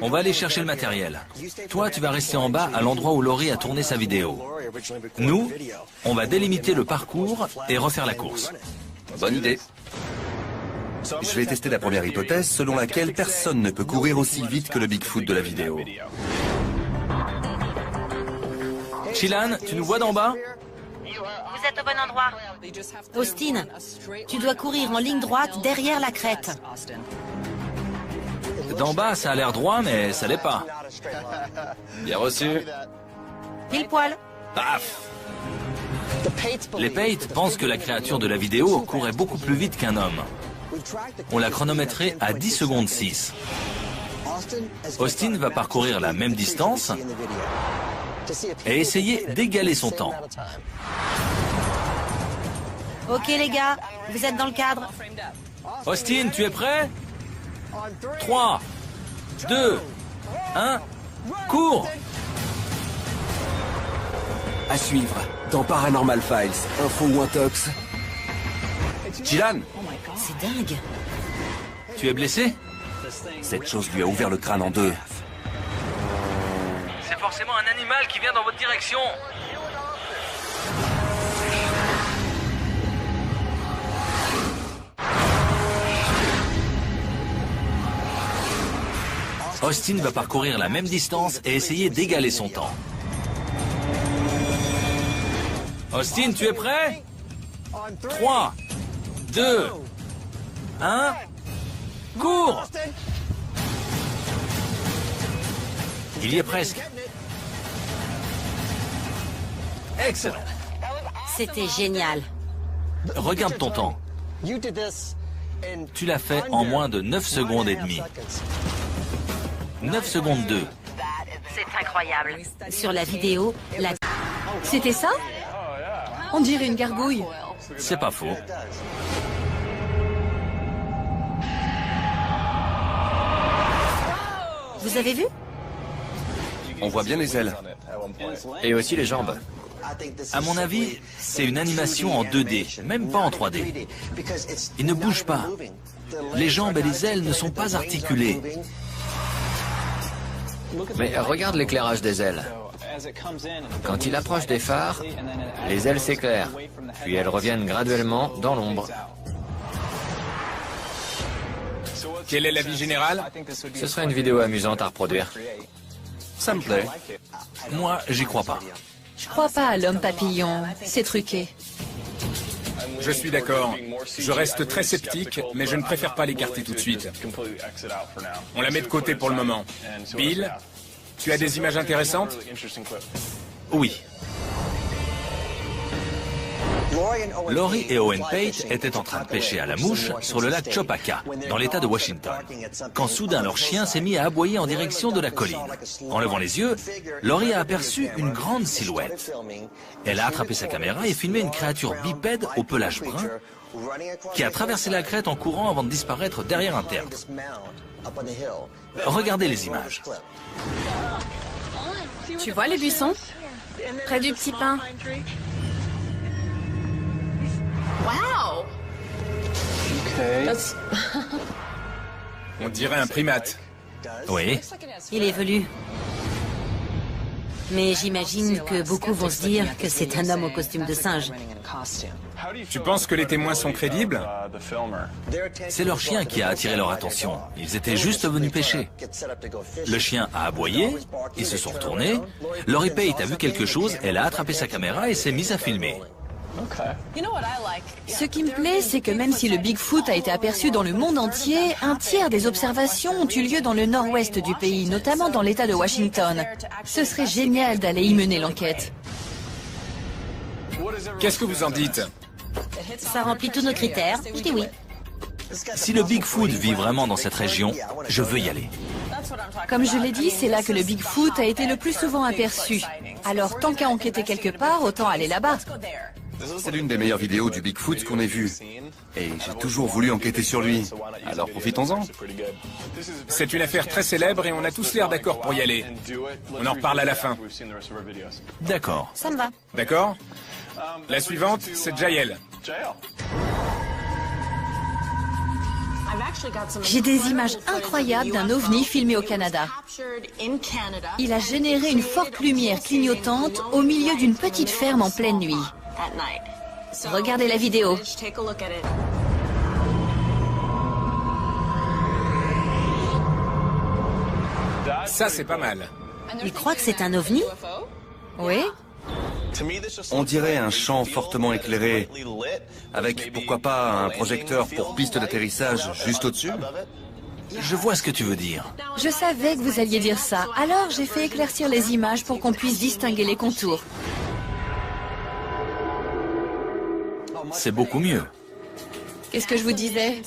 On va aller chercher le matériel. Toi, tu vas rester en bas à l'endroit où Laurie a tourné sa vidéo. Nous, on va délimiter le parcours et refaire la course. Bonne idée. Je vais tester la première hypothèse selon laquelle personne ne peut courir aussi vite que le Bigfoot de la vidéo. Chilan, tu nous vois d'en bas? Vous êtes au bon endroit. Austin, tu dois courir en ligne droite derrière la crête. D'en bas, ça a l'air droit, mais ça l'est pas. Bien reçu. Pile poil. Paf! Les Pate pensent que la créature de la vidéo courait beaucoup plus vite qu'un homme. On l'a chronométré à 10 secondes 6. Austin va parcourir la même distance et essayer d'égaler son temps. Ok les gars, vous êtes dans le cadre. Austin, tu es prêt? 3, 2, 1, cours! À suivre, dans Paranormal Files, info ou intox. Chilan, C'est dingue. Tu es blessé? cette chose lui a ouvert le crâne en deux. C'est forcément un animal qui vient dans votre direction. Austin va parcourir la même distance et essayer d'égaler son temps. Austin, tu es prêt? 3, 2, 1, cours! Il y est presque. Excellent. C'était génial. Regarde ton temps. Tu l'as fait en moins de 9 secondes et demie. 9 secondes 2. C'est incroyable. Sur la vidéo, la... C'était ça? On dirait une gargouille. C'est pas faux. Vous avez vu? On voit bien les ailes. Et aussi les jambes. À mon avis, c'est une animation en 2D, même pas en 3D. Il ne bouge pas. Les jambes et les ailes ne sont pas articulées. Mais regarde l'éclairage des ailes. Quand il approche des phares, les ailes s'éclairent, puis elles reviennent graduellement dans l'ombre. Quel est l'avis général? Ce serait une vidéo amusante à reproduire. Ça me plaît. Moi, j'y crois pas. Je crois pas à l'homme papillon. C'est truqué. Je suis d'accord. Je reste très sceptique, mais je ne préfère pas l'écarter tout de suite. On la met de côté pour le moment. Bill, tu as des images intéressantes? Oui. Laurie et Owen Pate étaient en train de pêcher à la mouche sur le lac Chopaka, dans l'état de Washington, quand soudain leur chien s'est mis à aboyer en direction de la colline. En levant les yeux, Laurie a aperçu une grande silhouette. Elle a attrapé sa caméra et filmé une créature bipède au pelage brun qui a traversé la crête en courant avant de disparaître derrière un tertre. Regardez les images. Tu vois les buissons? Près du petit pin. Wow! On dirait un primate. Oui. Il évolue. Mais j'imagine que beaucoup vont se dire que c'est un homme au costume de singe. Tu penses que les témoins sont crédibles? C'est leur chien qui a attiré leur attention. Ils étaient juste venus pêcher. Le chien a aboyé, ils se sont retournés. Laurie Pate a vu quelque chose, elle a attrapé sa caméra et s'est mise à filmer. Ce qui me plaît, c'est que même si le Bigfoot a été aperçu dans le monde entier, un tiers des observations ont eu lieu dans le nord-ouest du pays, notamment dans l'État de Washington. Ce serait génial d'aller y mener l'enquête. Qu'est-ce que vous en dites? Ça remplit tous nos critères. Je dis oui. Si le Bigfoot vit vraiment dans cette région, je veux y aller. Comme je l'ai dit, c'est là que le Bigfoot a été le plus souvent aperçu. Alors, tant qu'à enquêter quelque part, autant aller là-bas. C'est l'une des meilleures vidéos du Bigfoot qu'on ait vues. Et j'ai toujours voulu enquêter sur lui. Alors profitons-en. C'est une affaire très célèbre et on a tous l'air d'accord pour y aller. On en reparle à la fin. D'accord. Ça me va. D'accord? La suivante, c'est Jael. J'ai des images incroyables d'un ovni filmé au Canada. Il a généré une forte lumière clignotante au milieu d'une petite ferme en pleine nuit. Regardez la vidéo. Ça, c'est pas mal. Il croit que c'est un ovni? Oui? On dirait un champ fortement éclairé, avec pourquoi pas un projecteur pour piste d'atterrissage juste au-dessus. Je vois ce que tu veux dire. Je savais que vous alliez dire ça. Alors j'ai fait éclaircir les images pour qu'on puisse distinguer les contours. C'est beaucoup mieux. Qu'est-ce que je vous disais?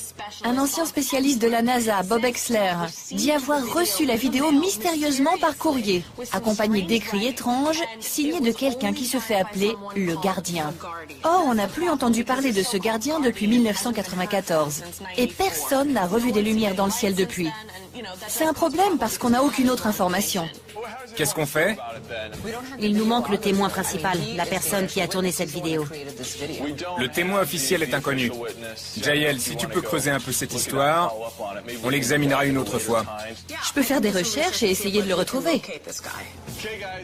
Un ancien spécialiste de la NASA, Bob Exler, dit avoir reçu la vidéo mystérieusement par courrier, accompagné d'écrits étranges, signés de quelqu'un qui se fait appeler le gardien. Or, on n'a plus entendu parler de ce gardien depuis 1994. Et personne n'a revu des lumières dans le ciel depuis. C'est un problème parce qu'on n'a aucune autre information. Qu'est-ce qu'on fait? Il nous manque le témoin principal, la personne qui a tourné cette vidéo. Le témoin officiel est inconnu. Jael, si tu peux creuser un peu cette histoire, on l'examinera une autre fois. Je peux faire des recherches et essayer de le retrouver.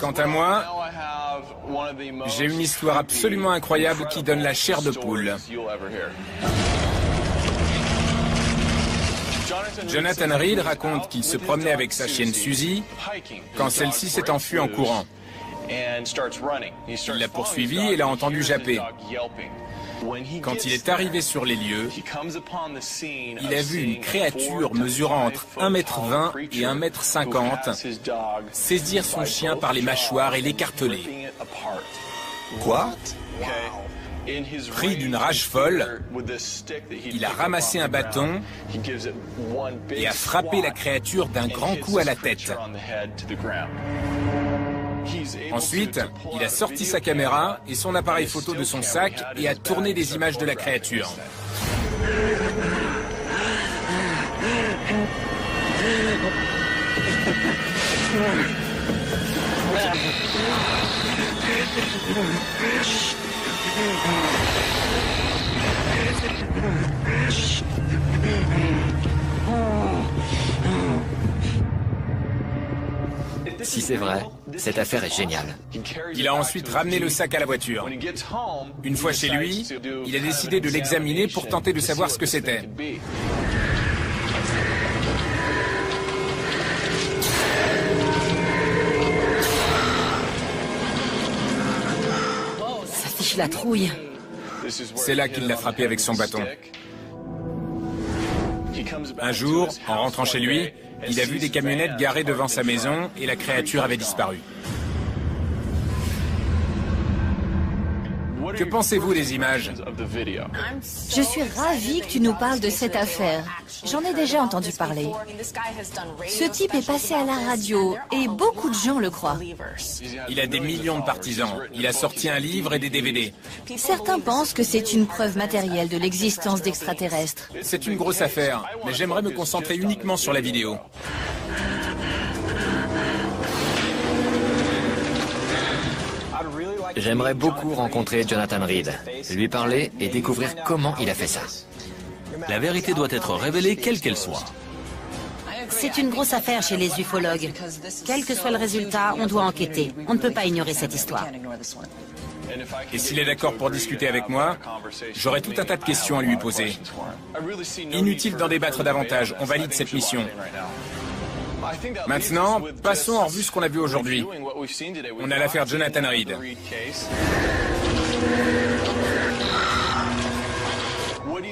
Quant à moi, j'ai une histoire absolument incroyable qui donne la chair de poule. Jonathan Reed raconte qu'il se promenait avec sa chienne Suzy quand celle-ci s'est enfuie en courant. Il l'a poursuivie et l'a entendu japper. Quand il est arrivé sur les lieux, il a vu une créature mesurant entre 1,20 m et 1,50 m saisir son chien par les mâchoires et l'écarteler. Quoi? Pris d'une rage folle, il a ramassé un bâton et a frappé la créature d'un grand coup à la tête. Ensuite, il a sorti sa caméra et son appareil photo de son sac et a tourné des images de la créature. Si c'est vrai, cette affaire est géniale. Il a ensuite ramené le sac à la voiture. Une fois chez lui, il a décidé de l'examiner pour tenter de savoir ce que c'était. Ça fiche la trouille. C'est là qu'il l'a frappé avec son bâton. Un jour, en rentrant chez lui, il a vu des camionnettes garées devant sa maison et la créature avait disparu. Que pensez-vous des images? Je suis ravie que tu nous parles de cette affaire. J'en ai déjà entendu parler. Ce type est passé à la radio et beaucoup de gens le croient. Il a des millions de partisans. Il a sorti un livre et des DVD. Certains pensent que c'est une preuve matérielle de l'existence d'extraterrestres. C'est une grosse affaire, mais j'aimerais me concentrer uniquement sur la vidéo. J'aimerais beaucoup rencontrer Jonathan Reed, lui parler et découvrir comment il a fait ça. La vérité doit être révélée quelle qu'elle soit. C'est une grosse affaire chez les ufologues. Quel que soit le résultat, on doit enquêter. On ne peut pas ignorer cette histoire. Et s'il est d'accord pour discuter avec moi, j'aurai tout un tas de questions à lui poser. Inutile d'en débattre davantage, on valide cette mission. Maintenant, passons en revue ce qu'on a vu aujourd'hui. On a l'affaire Jonathan Reed.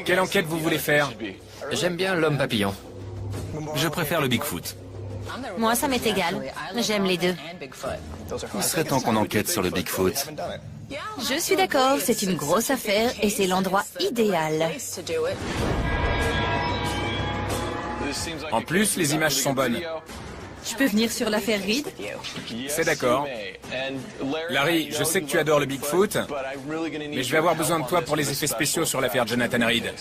Quelle enquête vous voulez faire? J'aime bien l'homme papillon. Je préfère le Bigfoot. Moi, ça m'est égal. J'aime les deux. Il serait temps qu'on enquête sur le Bigfoot. Je suis d'accord, c'est une grosse affaire et c'est l'endroit idéal. En plus, les images sont bonnes. Je peux venir sur l'affaire Reed? C'est d'accord. Larry, je sais que tu adores le Bigfoot, mais je vais avoir besoin de toi pour les effets spéciaux sur l'affaire Jonathan Reed.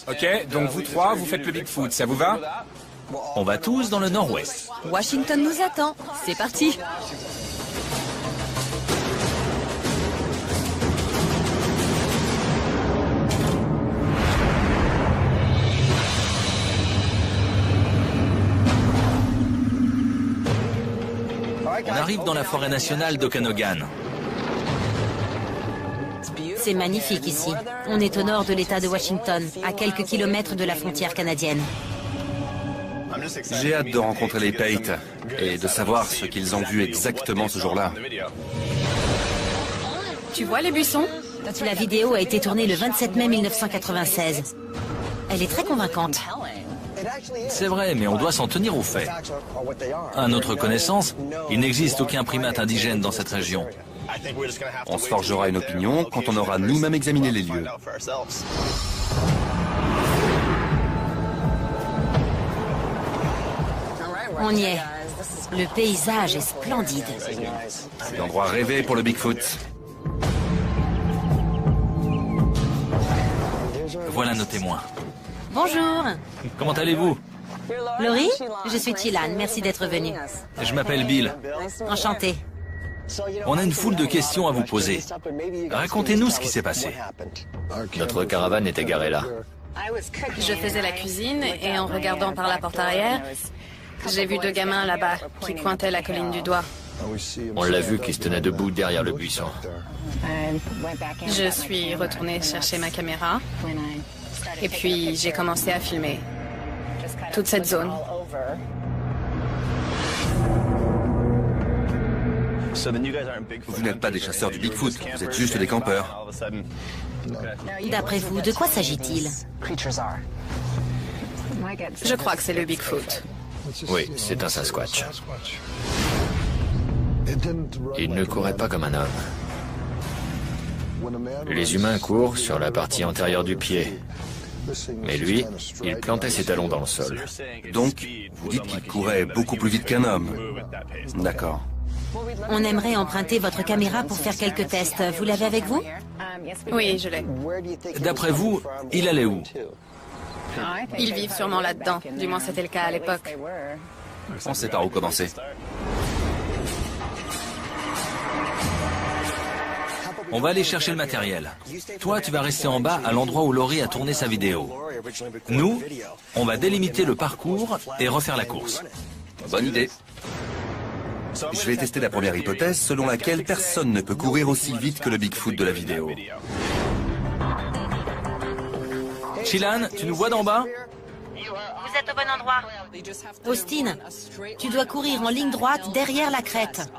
Ok, donc vous trois, vous faites le Bigfoot, ça vous va? On va tous dans le nord-ouest. Washington nous attend. C'est parti. On arrive dans la forêt nationale d'Okanogan. C'est magnifique ici. On est au nord de l'État de Washington, à quelques kilomètres de la frontière canadienne. J'ai hâte de rencontrer les Pate et de savoir ce qu'ils ont vu exactement ce jour-là. Tu vois les buissons? La vidéo a été tournée le 27 mai 1996. Elle est très convaincante. C'est vrai, mais on doit s'en tenir aux faits. À notre connaissance, il n'existe aucun primate indigène dans cette région. On se forgera une opinion quand on aura nous-mêmes examiné les lieux. On y est. Le paysage est splendide. C'est l'endroit rêvé pour le Bigfoot. Voilà nos témoins. Bonjour. Comment allez-vous? Laurie, je suis Tilan. Merci d'être venue. Je m'appelle Bill. Enchantée. On a une foule de questions à vous poser. Racontez-nous ce qui s'est passé. Notre caravane était garée là. Je faisais la cuisine et en regardant par la porte arrière, j'ai vu deux gamins là-bas qui pointaient la colline du doigt. On l'a vu qui se tenait debout derrière le buisson. Je suis retournée chercher ma caméra et puis j'ai commencé à filmer toute cette zone. Vous n'êtes pas des chasseurs du Bigfoot, vous êtes juste des campeurs. D'après vous, de quoi s'agit-il? Je crois que c'est le Bigfoot. Oui, c'est un Sasquatch. Il ne courait pas comme un homme. Les humains courent sur la partie antérieure du pied. Mais lui, il plantait ses talons dans le sol. Donc, vous dites qu'il courait beaucoup plus vite qu'un homme. D'accord. On aimerait emprunter votre caméra pour faire quelques tests. Vous l'avez avec vous? Oui, je l'ai. D'après vous, il allait où? Ils vivent sûrement là-dedans. Du moins, c'était le cas à l'époque. On sait par où commencer. On va aller chercher le matériel. Toi, tu vas rester en bas à l'endroit où Laurie a tourné sa vidéo. Nous, on va délimiter le parcours et refaire la course. Bonne idée. Je vais tester la première hypothèse selon laquelle personne ne peut courir aussi vite que le Bigfoot de la vidéo. Chilan, tu nous vois d'en bas? Vous êtes au bon endroit. Austin, tu dois courir en ligne droite derrière la crête.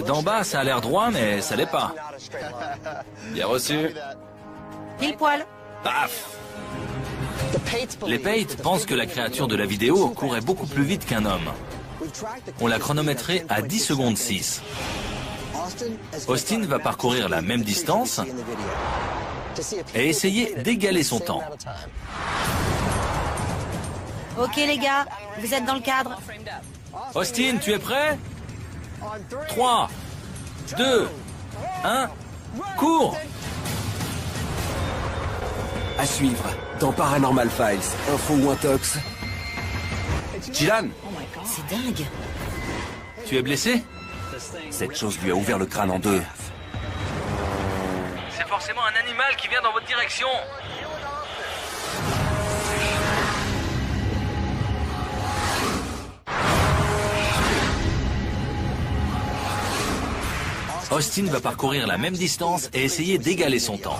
D'en bas, ça a l'air droit, mais ça l'est pas. Bien reçu. Pile poil. Paf! Les Pate pensent que la créature de la vidéo courait beaucoup plus vite qu'un homme. On l'a chronométré à 10 secondes 6. Austin va parcourir la même distance et essayer d'égaler son temps. Ok les gars, vous êtes dans le cadre. Austin, tu es prêt? 3, 2, 1, cours! À suivre, dans Paranormal Files, info ou intox. Chilan, C'est dingue. Tu es blessé? cette chose lui a ouvert le crâne en deux. C'est forcément un animal qui vient dans votre direction. Austin va parcourir la même distance et essayer d'égaler son temps.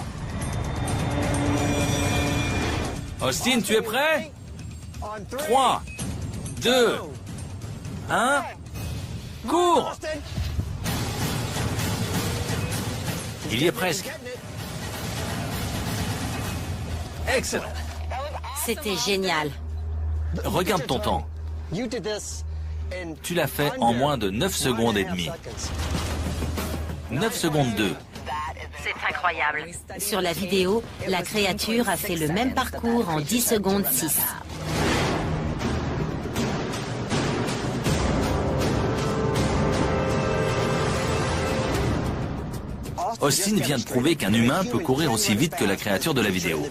Austin, tu es prêt? 3, 2, 1, cours! Il y est presque. Excellent. C'était génial. Regarde ton temps. Tu l'as fait en moins de 9 secondes et demie. 9 secondes 2. C'est incroyable. Sur la vidéo, la créature a fait le même parcours en 10 secondes 6. Austin vient de prouver qu'un humain peut courir aussi vite que la créature de la vidéo.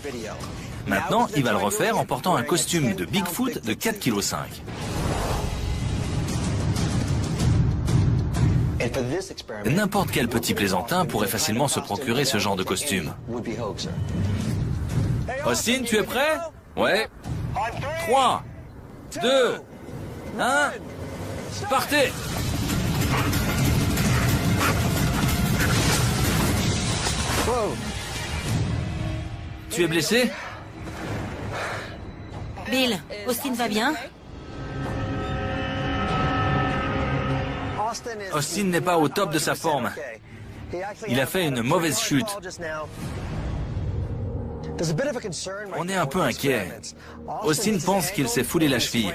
Maintenant, il va le refaire en portant un costume de Bigfoot de 4,5 kg. N'importe quel petit plaisantin pourrait facilement se procurer ce genre de costume. Austin, tu es prêt? Ouais. 3, 2, 1, partez! Tu es blessé? Bill, Austin va bien? Austin n'est pas au top de sa forme. Il a fait une mauvaise chute. On est un peu inquiet. Austin pense qu'il s'est foulé la cheville.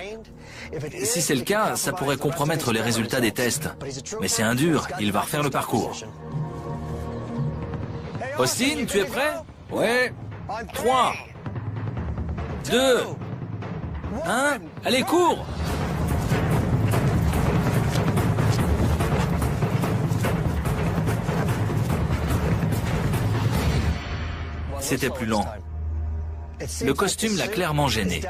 Si c'est le cas, ça pourrait compromettre les résultats des tests. Mais c'est un dur, il va refaire le parcours. Austin, tu es prêt? Ouais. 3, 2, 1, allez, cours! C'était plus lent. Le costume l'a clairement gêné.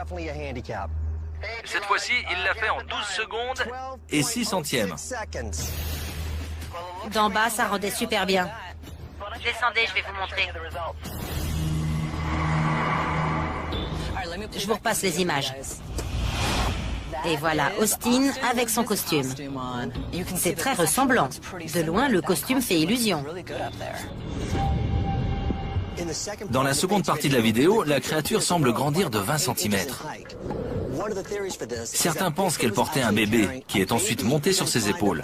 Cette fois-ci, il l'a fait en 12 secondes et 6 centièmes. D'en bas, ça rendait super bien. Descendez, je vais vous montrer. Je vous repasse les images. Et voilà Austin avec son costume. C'est très ressemblant. De loin, le costume fait illusion. Dans la seconde partie de la vidéo, la créature semble grandir de 20 cm. Certains pensent qu'elle portait un bébé, qui est ensuite monté sur ses épaules.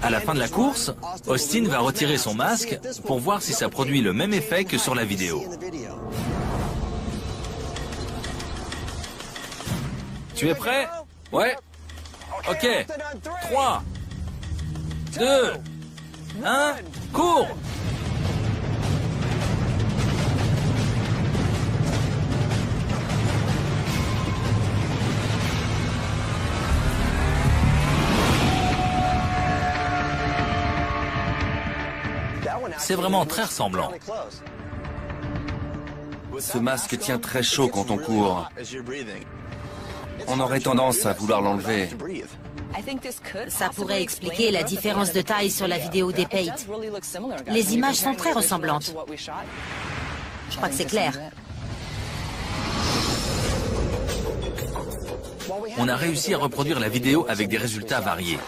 À la fin de la course, Austin va retirer son masque pour voir si ça produit le même effet que sur la vidéo. Tu es prêt? Ouais. Ok. 3, 2, 1, cours! C'est vraiment très ressemblant. Ce masque tient très chaud quand on court. On aurait tendance à vouloir l'enlever. Ça pourrait expliquer la différence de taille sur la vidéo des Pate. Les images sont très ressemblantes. Je crois que c'est clair. On a réussi à reproduire la vidéo avec des résultats variés.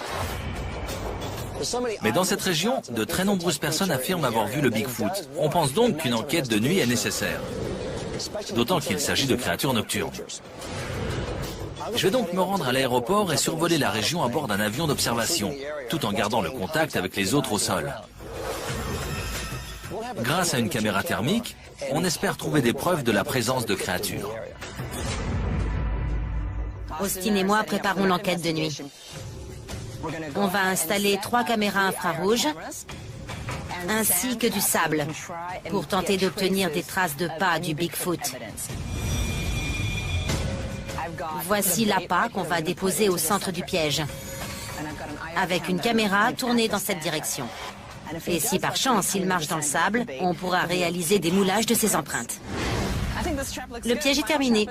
Mais dans cette région, de très nombreuses personnes affirment avoir vu le Bigfoot. On pense donc qu'une enquête de nuit est nécessaire. D'autant qu'il s'agit de créatures nocturnes. Je vais donc me rendre à l'aéroport et survoler la région à bord d'un avion d'observation, tout en gardant le contact avec les autres au sol. Grâce à une caméra thermique, on espère trouver des preuves de la présence de créatures. Austin et moi préparons l'enquête de nuit. On va installer 3 caméras infrarouges ainsi que du sable pour tenter d'obtenir des traces de pas du Bigfoot. Voici l'appât qu'on va déposer au centre du piège, avec une caméra tournée dans cette direction. Et si par chance il marche dans le sable, on pourra réaliser des moulages de ses empreintes. Le piège est terminé.